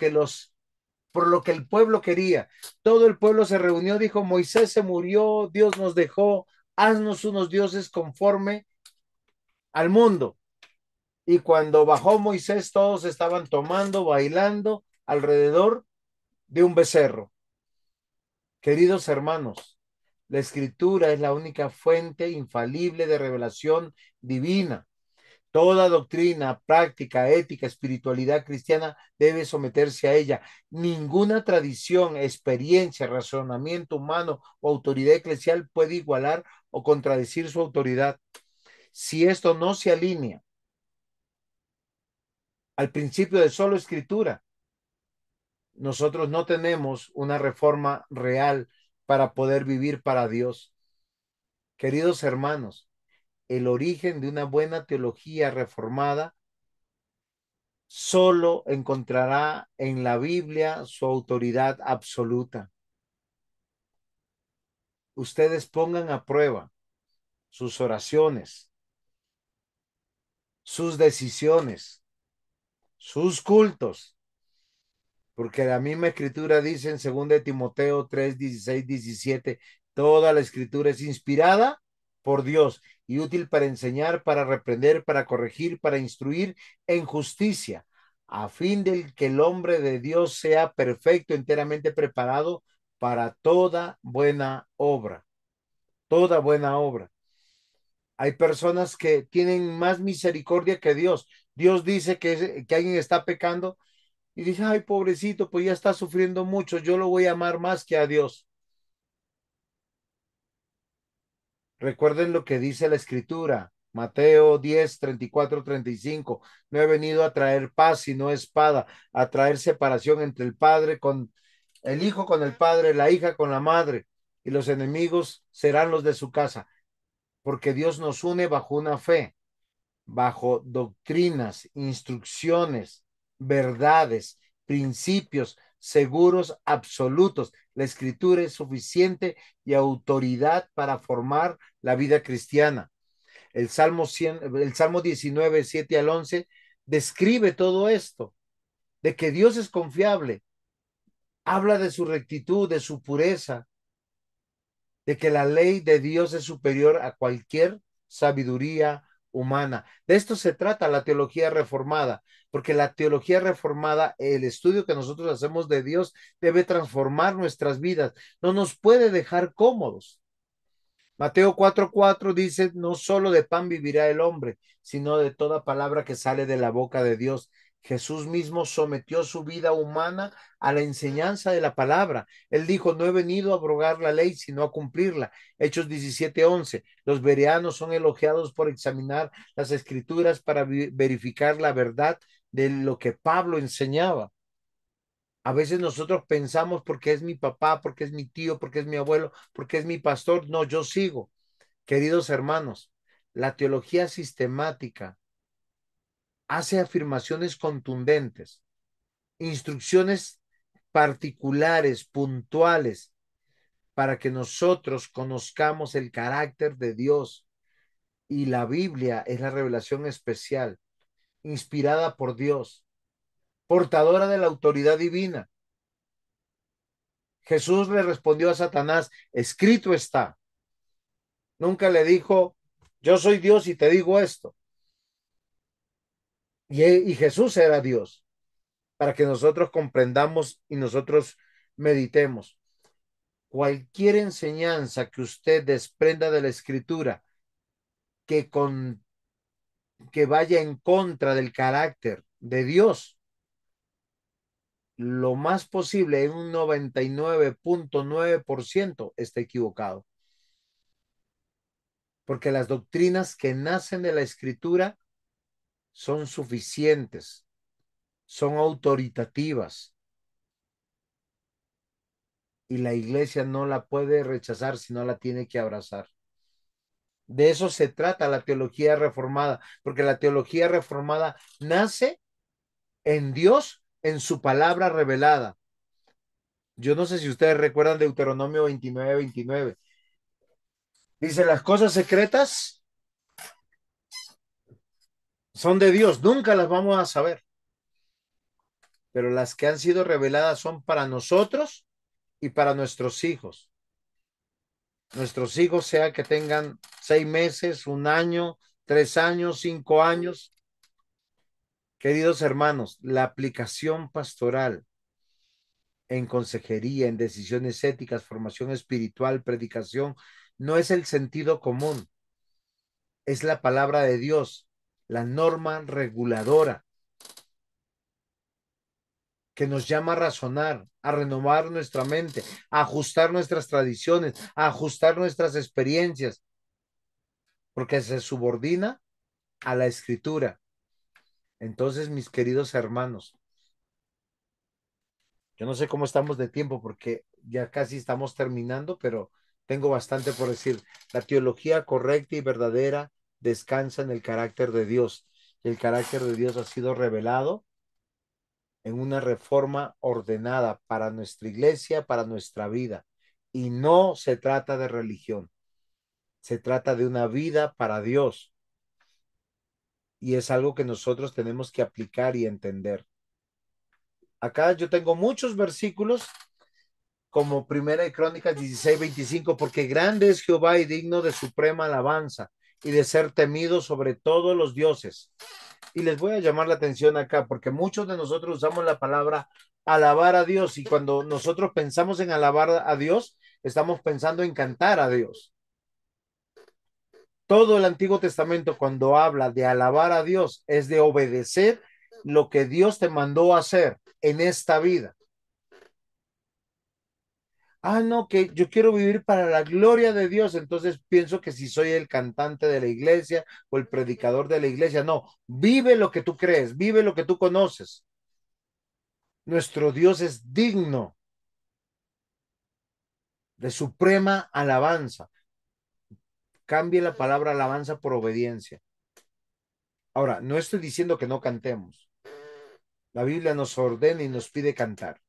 S1: lo que el pueblo quería. Todo el pueblo se reunió, dijo, Moisés se murió, Dios nos dejó, haznos unos dioses conforme al mundo. Y cuando bajó Moisés, todos estaban tomando, bailando alrededor de un becerro. Queridos hermanos, la escritura es la única fuente infalible de revelación divina. Toda doctrina, práctica, ética, espiritualidad cristiana debe someterse a ella. Ninguna tradición, experiencia, razonamiento humano o autoridad eclesial puede igualar o contradecir su autoridad. Si esto no se alinea al principio de solo escritura, nosotros no tenemos una reforma real para poder vivir para Dios. Queridos hermanos, el origen de una buena teología reformada solo encontrará en la Biblia su autoridad absoluta. Ustedes pongan a prueba sus oraciones, sus decisiones, sus cultos, porque la misma escritura dice en 2 Timoteo 3, 16, 17, toda la escritura es inspirada por Dios y útil para enseñar, para reprender, para corregir, para instruir en justicia, a fin de que el hombre de Dios sea perfecto, enteramente preparado para toda buena obra, toda buena obra. Hay personas que tienen más misericordia que Dios. Dios dice que alguien está pecando y dice, ay, pobrecito, pues ya está sufriendo mucho, yo lo voy a amar más que a Dios. Recuerden lo que dice la escritura, Mateo 10, 34, 35. No he venido a traer paz, sino espada, a traer separación entre el padre con el hijo con el padre, la hija con la madre, y los enemigos serán los de su casa, porque Dios nos une bajo una fe, bajo doctrinas, instrucciones, verdades, principios seguros absolutos. La escritura es suficiente y autoridad para formar la vida cristiana. El Salmo 19, 7 al 11 describe todo esto, de que Dios es confiable, habla de su rectitud, de su pureza, de que la ley de Dios es superior a cualquier sabiduría humana. De esto se trata la teología reformada, porque la teología reformada, el estudio que nosotros hacemos de Dios, debe transformar nuestras vidas, no nos puede dejar cómodos. Mateo 4:4 dice, no solo de pan vivirá el hombre, sino de toda palabra que sale de la boca de Dios. Jesús mismo sometió su vida humana a la enseñanza de la palabra. Él dijo, no he venido a abrogar la ley, sino a cumplirla. Hechos 17:11. Los bereanos son elogiados por examinar las escrituras para verificar la verdad de lo que Pablo enseñaba. A veces nosotros pensamos porque es mi papá, porque es mi tío, porque es mi abuelo, porque es mi pastor. No, yo sigo. Queridos hermanos, la teología sistemática hace afirmaciones contundentes, instrucciones particulares, puntuales, para que nosotros conozcamos el carácter de Dios. Y la Biblia es la revelación especial, inspirada por Dios, portadora de la autoridad divina. Jesús le respondió a Satanás, escrito está. Nunca le dijo, yo soy Dios y te digo esto. Y Jesús era Dios, para que nosotros comprendamos y nosotros meditemos. Cualquier enseñanza que usted desprenda de la escritura que, que vaya en contra del carácter de Dios, lo más posible, en un 99.9% está equivocado. Porque las doctrinas que nacen de la escritura son suficientes, son autoritativas y la iglesia no la puede rechazar, sino la tiene que abrazar. De eso se trata la teología reformada, porque la teología reformada nace en Dios, en su palabra revelada. Yo no sé si ustedes recuerdan Deuteronomio 29:29. Dice, las cosas secretas son de Dios, nunca las vamos a saber, pero las que han sido reveladas son para nosotros y para nuestros hijos. Nuestros hijos, sea que tengan 6 meses, 1 año, 3 años, 5 años. Queridos hermanos, la aplicación pastoral en consejería, en decisiones éticas, formación espiritual, predicación, no es el sentido común, es la palabra de Dios, la norma reguladora que nos llama a razonar, a renovar nuestra mente, a ajustar nuestras tradiciones, a ajustar nuestras experiencias, porque se subordina a la escritura. Entonces, mis queridos hermanos, yo no sé cómo estamos de tiempo porque ya casi estamos terminando, pero tengo bastante por decir. La teología correcta y verdadera descansa en el carácter de Dios. Y el carácter de Dios ha sido revelado en una reforma ordenada para nuestra iglesia, para nuestra vida. Y no se trata de religión, se trata de una vida para Dios. Y es algo que nosotros tenemos que aplicar y entender. Acá yo tengo muchos versículos como Primera de Crónicas 16:25, porque grande es Jehová y digno de suprema alabanza y de ser temido sobre todos los dioses. Y les voy a llamar la atención acá, porque muchos de nosotros usamos la palabra alabar a Dios y cuando nosotros pensamos en alabar a Dios, estamos pensando en cantar a Dios. Todo el Antiguo Testamento cuando habla de alabar a Dios es de obedecer lo que Dios te mandó a hacer en esta vida. No, que yo quiero vivir para la gloria de Dios, entonces pienso que si soy el cantante de la iglesia o el predicador de la iglesia, no, vive lo que tú crees, vive lo que tú conoces. Nuestro Dios es digno de suprema alabanza. Cambie la palabra alabanza por obediencia. Ahora, no estoy diciendo que no cantemos. La Biblia nos ordena y nos pide cantar.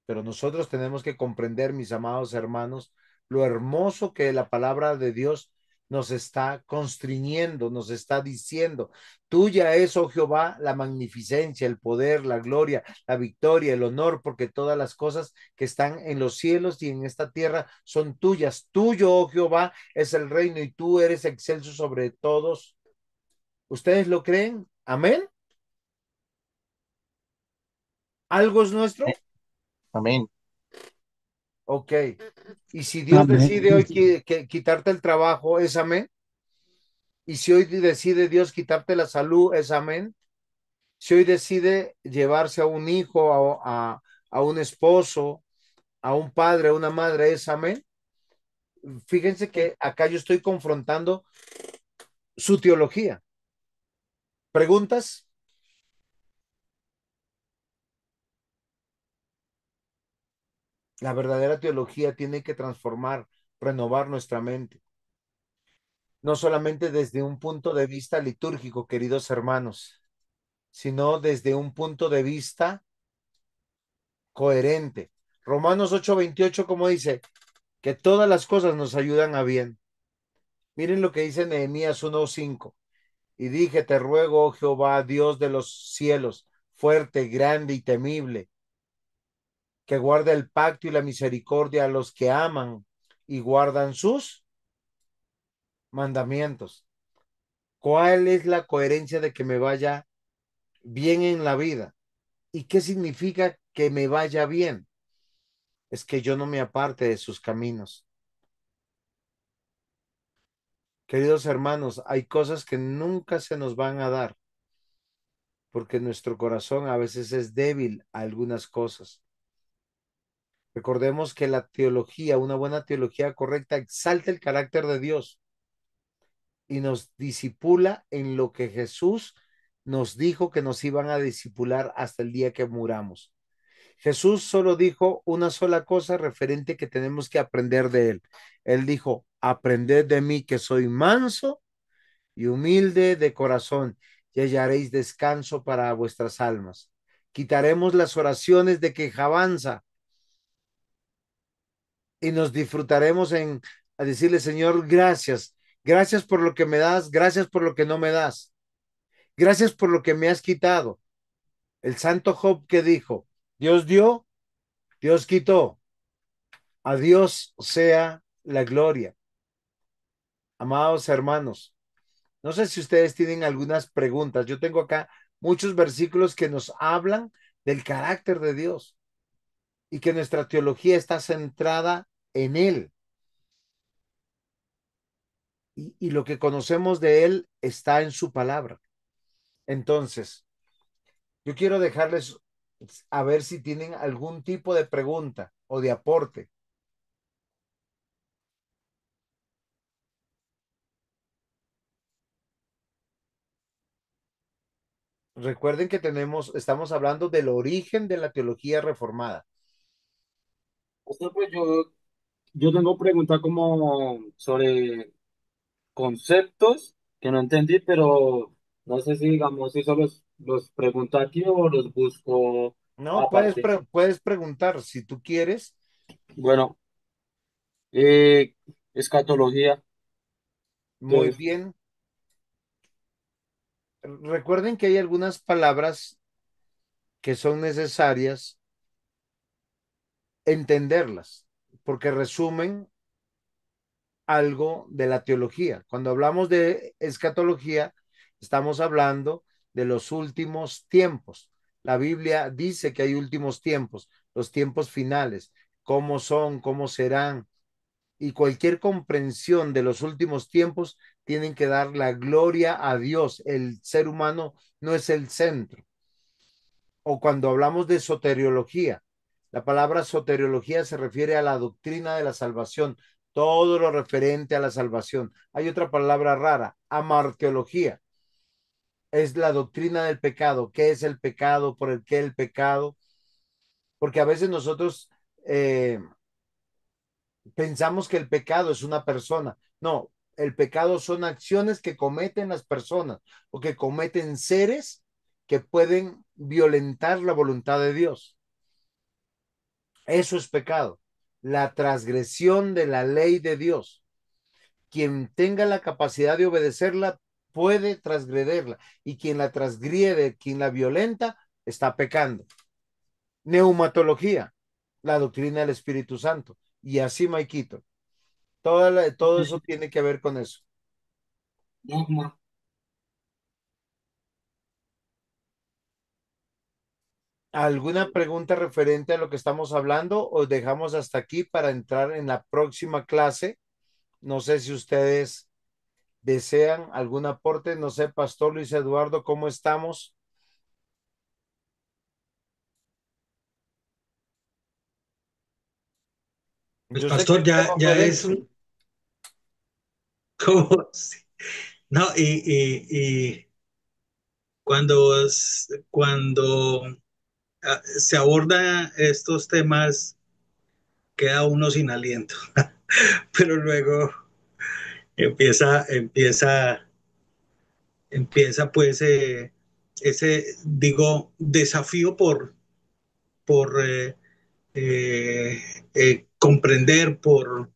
S1: Pero nosotros tenemos que comprender, mis amados hermanos, lo hermoso que la palabra de Dios nos está constriñendo, nos está diciendo, tuya es, oh Jehová, la magnificencia, el poder, la gloria, la victoria, el honor, porque todas las cosas que están en los cielos y en esta tierra son tuyas. Tuyo, oh Jehová, es el reino y tú eres excelso sobre todos. ¿Ustedes lo creen? Amén. ¿Algo es nuestro?
S7: Amén.
S1: Ok. Y si Dios
S2: Amén.
S1: decide hoy quitarte el trabajo, ¿es amén? Y si hoy decide Dios quitarte la salud, ¿es amén? Si hoy decide llevarse a un hijo, a un esposo, a un padre, a una madre, ¿es amén? Fíjense que acá yo estoy confrontando su teología. ¿Preguntas? La verdadera teología tiene que transformar, renovar nuestra mente, no solamente desde un punto de vista litúrgico, queridos hermanos, sino desde un punto de vista coherente. Romanos 8:28, como dice, que todas las cosas nos ayudan a bien. Miren lo que dice Nehemías 1:5. Y dije, te ruego, oh Jehová, Dios de los cielos, fuerte, grande y temible, que guarda el pacto y la misericordia a los que aman y guardan sus mandamientos. ¿Cuál es la coherencia de que me vaya bien en la vida? ¿Y qué significa que me vaya bien? Es que yo no me aparte de sus caminos. Queridos hermanos, hay cosas que nunca se nos van a dar porque nuestro corazón a veces es débil a algunas cosas. Recordemos que la teología, una buena teología correcta, exalta el carácter de Dios y nos disipula en lo que Jesús nos dijo que nos iban a disipular hasta el día que muramos. Jesús solo dijo una sola cosa referente que tenemos que aprender de él. Él dijo, aprended de mí que soy manso y humilde de corazón y hallaréis descanso para vuestras almas. Quitaremos las oraciones de quejabanza y nos disfrutaremos en a decirle, Señor, gracias. Gracias por lo que me das, gracias por lo que no me das. Gracias por lo que me has quitado. El santo Job que dijo, Dios dio, Dios quitó. A Dios sea la gloria. Amados hermanos, no sé si ustedes tienen algunas preguntas. Yo tengo acá muchos versículos que nos hablan del carácter de Dios y que nuestra teología está centrada en Él. Y lo que conocemos de Él está en su palabra. Entonces, yo quiero dejarles a ver si tienen algún tipo de pregunta o de aporte. Recuerden que estamos hablando del origen de la teología reformada.
S6: Pues yo tengo preguntas como sobre conceptos que no entendí, pero no sé si, digamos, si solo los pregunto aquí o los busco
S1: No,
S6: aparte.
S1: puedes preguntar si tú quieres.
S6: Bueno, escatología,
S1: Muy
S6: ¿qué es?
S1: bien. Recuerden que hay algunas palabras que son necesarias entenderlas, porque resumen algo de la teología. Cuando hablamos de escatología, estamos hablando de los últimos tiempos. La Biblia dice que hay últimos tiempos, los tiempos finales, cómo son, cómo serán, y cualquier comprensión de los últimos tiempos tienen que dar la gloria a Dios. El ser humano no es el centro. O cuando hablamos de soteriología, la palabra soteriología se refiere a la doctrina de la salvación, todo lo referente a la salvación. Hay otra palabra rara, amarteología, es la doctrina del pecado. ¿Qué es el pecado? ¿Por el qué el pecado? Porque a veces nosotros pensamos que el pecado es una persona. No, el pecado son acciones que cometen las personas o que cometen seres que pueden violentar la voluntad de Dios. Eso es pecado. La transgresión de la ley de Dios. Quien tenga la capacidad de obedecerla puede transgredirla y quien la transgrede, quien la violenta, está pecando. Neumatología, la doctrina del Espíritu Santo. Y así, Maikito. Todo eso tiene que ver con eso.
S6: Dogma.
S1: ¿Alguna pregunta referente a lo que estamos hablando o dejamos hasta aquí para entrar en la próxima clase? No sé si ustedes desean algún aporte. No sé, Pastor Luis Eduardo, ¿cómo estamos?
S2: Pues
S1: Yo sé que
S2: pastor,
S1: el
S2: ya,
S1: tema fue
S2: ya es
S1: denso.
S2: un... ¿cómo? Sí. No, y cuando se aborda estos temas queda uno sin aliento, pero luego empieza, empieza, empieza pues ese, digo, desafío por eh, comprender, por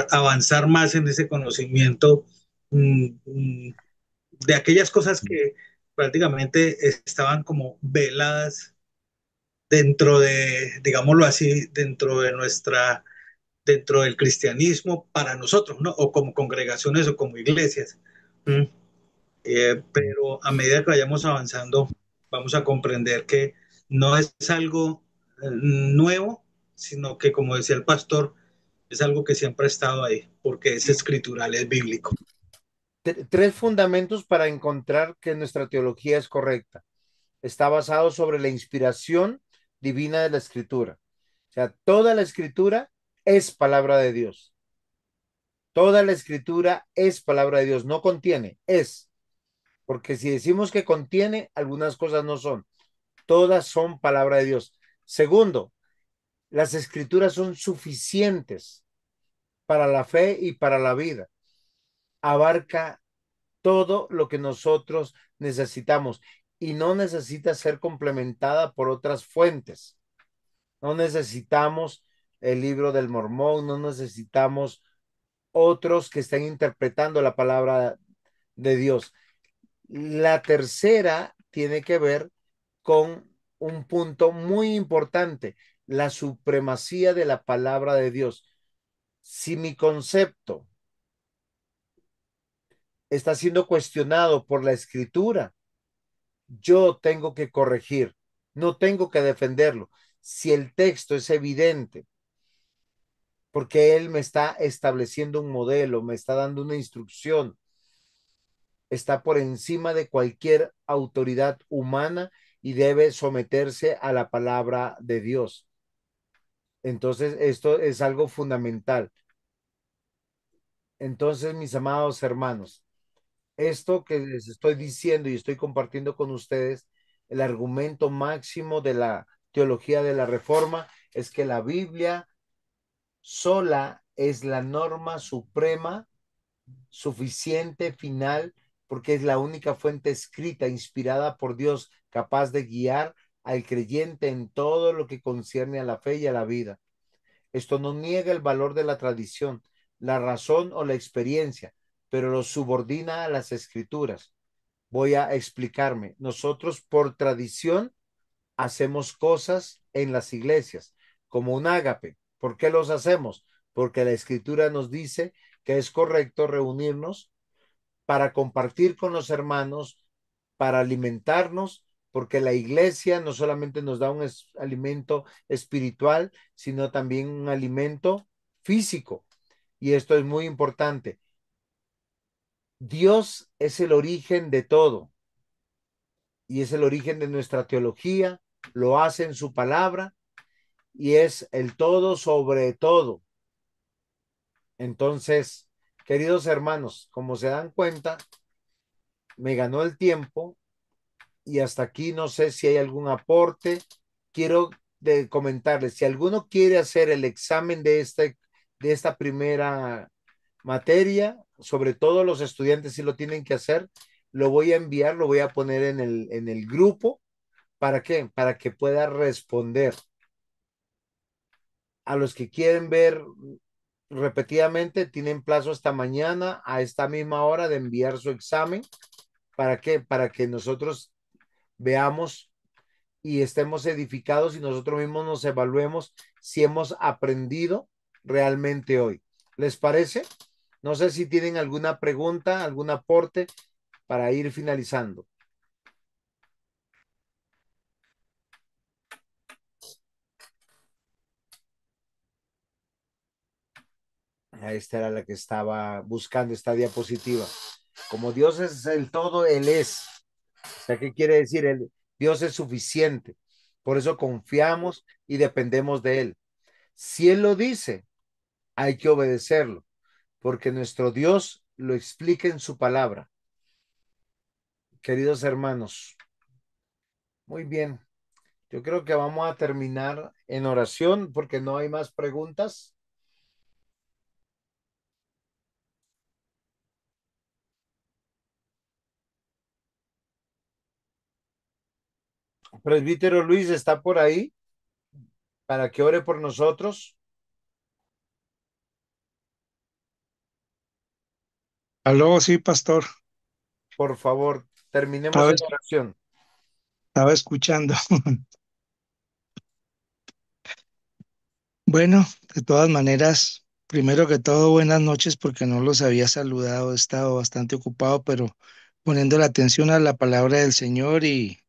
S2: avanzar más en ese conocimiento de aquellas cosas que prácticamente estaban como veladas dentro de, digámoslo así, dentro del cristianismo para nosotros, ¿no? O como congregaciones o como iglesias. ¿Mm? Pero a medida que vayamos avanzando, vamos a comprender que no es algo nuevo, sino que, como decía el pastor, es algo que siempre ha estado ahí, porque es escritural, es bíblico.
S1: Tres fundamentos para encontrar que nuestra teología es correcta. Está basado sobre la inspiración divina de la escritura. O sea, toda la escritura es palabra de Dios. Toda la escritura es palabra de Dios, no contiene, es. Porque si decimos que contiene, algunas cosas no son. Todas son palabra de Dios. Segundo, las escrituras son suficientes para la fe y para la vida. Abarca todo lo que nosotros necesitamos y no necesita ser complementada por otras fuentes. No necesitamos el libro del Mormón, no necesitamos otros que estén interpretando la palabra de Dios. La tercera tiene que ver con un punto muy importante, la supremacía de la palabra de Dios. Si mi concepto está siendo cuestionado por la escritura, yo tengo que corregir, no tengo que defenderlo. Si el texto es evidente, porque él me está estableciendo un modelo, me está dando una instrucción, está por encima de cualquier autoridad humana y debe someterse a la palabra de Dios. Entonces, esto es algo fundamental. Entonces, mis amados hermanos, esto que les estoy diciendo y estoy compartiendo con ustedes, el argumento máximo de la teología de la reforma es que la Biblia sola es la norma suprema, suficiente, final, porque es la única fuente escrita, inspirada por Dios, capaz de guiar al creyente en todo lo que concierne a la fe y a la vida. Esto no niega el valor de la tradición, la razón o la experiencia, pero lo subordina a las escrituras. Voy a explicarme. Nosotros por tradición hacemos cosas en las iglesias, como un ágape. ¿Por qué los hacemos? Porque la escritura nos dice que es correcto reunirnos para compartir con los hermanos, para alimentarnos, porque la iglesia no solamente nos da un alimento espiritual, sino también un alimento físico. Y esto es muy importante. Dios es el origen de todo y es el origen de nuestra teología, lo hace en su palabra y es el todo sobre todo. Entonces, queridos hermanos, como se dan cuenta, me ganó el tiempo y hasta aquí no sé si hay algún aporte. Quiero comentarles, si alguno quiere hacer el examen de esta primera materia, sobre todo los estudiantes si lo tienen que hacer, lo voy a enviar, lo voy a poner en el grupo. ¿Para qué? Para que pueda responder. A los que quieren ver repetidamente, tienen plazo hasta mañana a esta misma hora de enviar su examen. ¿Para qué? Para que nosotros veamos y estemos edificados y nosotros mismos nos evaluemos si hemos aprendido realmente hoy. ¿Les parece? No sé si tienen alguna pregunta, algún aporte para ir finalizando. Esta era la que estaba buscando, esta diapositiva. Como Dios es el todo, Él es. O sea, ¿qué quiere decir? Dios es suficiente. Por eso confiamos y dependemos de Él. Si Él lo dice, hay que obedecerlo, porque nuestro Dios lo explica en su palabra. Queridos hermanos, muy bien. Yo creo que vamos a terminar en oración porque no hay más preguntas. Presbítero Luis está por ahí para que ore por nosotros.
S8: Aló, sí, pastor.
S1: Por favor, terminemos
S8: Estaba,
S1: en oración.
S8: estaba escuchando. Bueno, de todas maneras, primero que todo, buenas noches porque no los había saludado. He estado bastante ocupado, pero poniendo la atención a la palabra del Señor y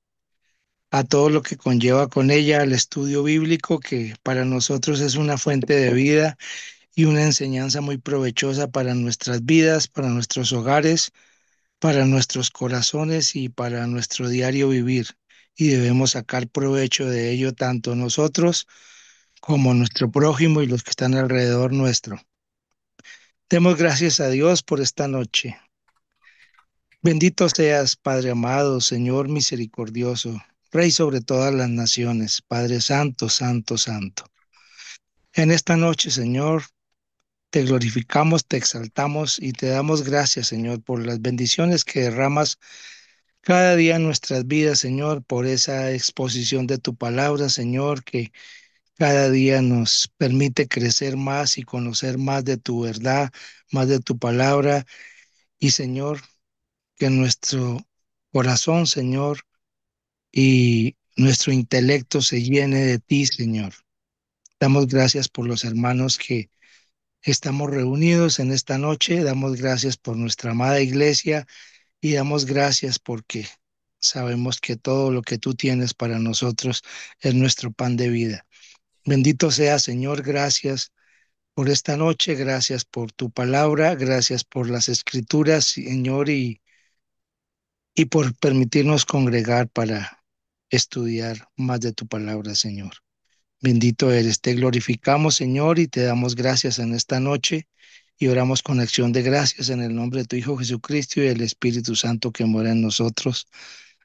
S8: a todo lo que conlleva con ella, al estudio bíblico, que para nosotros es una fuente de vida y una enseñanza muy provechosa para nuestras vidas, para nuestros hogares, para nuestros corazones y para nuestro diario vivir. Y debemos sacar provecho de ello tanto nosotros como nuestro prójimo y los que están alrededor nuestro. Demos gracias a Dios por esta noche. Bendito seas, Padre amado, Señor misericordioso, Rey sobre todas las naciones, Padre santo, santo, santo. En esta noche, Señor, te glorificamos, te exaltamos y te damos gracias, Señor, por las bendiciones que derramas cada día en nuestras vidas, Señor, por esa exposición de tu palabra, Señor, que cada día nos permite crecer más y conocer más de tu verdad, más de tu palabra. Y Señor, que nuestro corazón, Señor, y nuestro intelecto se llene de ti, Señor. Damos gracias por los hermanos que estamos reunidos en esta noche. Damos gracias por nuestra amada iglesia y damos gracias porque sabemos que todo lo que tú tienes para nosotros es nuestro pan de vida. Bendito sea, Señor, gracias por esta noche, gracias por tu palabra, gracias por las escrituras, Señor, y por permitirnos congregar para estudiar más de tu palabra, Señor. Bendito eres, te glorificamos, Señor, y te damos gracias en esta noche y oramos con acción de gracias en el nombre de tu Hijo Jesucristo y del Espíritu Santo que mora en nosotros.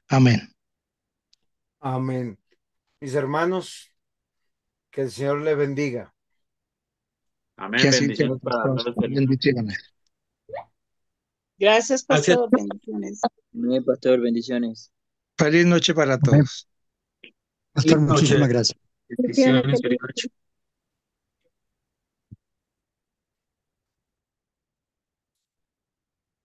S8: Amén.
S1: Amén. Mis hermanos, que el Señor le bendiga.
S8: Que
S5: Amén.
S8: así sea,
S5: Bendiciones para
S8: pastor.
S5: todos.
S8: Bendiciones.
S3: Gracias,
S2: Gracias.
S3: pastor. Bendiciones. Amén, pastor. Bendiciones.
S8: Feliz noche para todos.
S6: Pastor,
S2: Feliz noche.
S6: muchísimas gracias.
S2: Bendiciones. Feliz noche.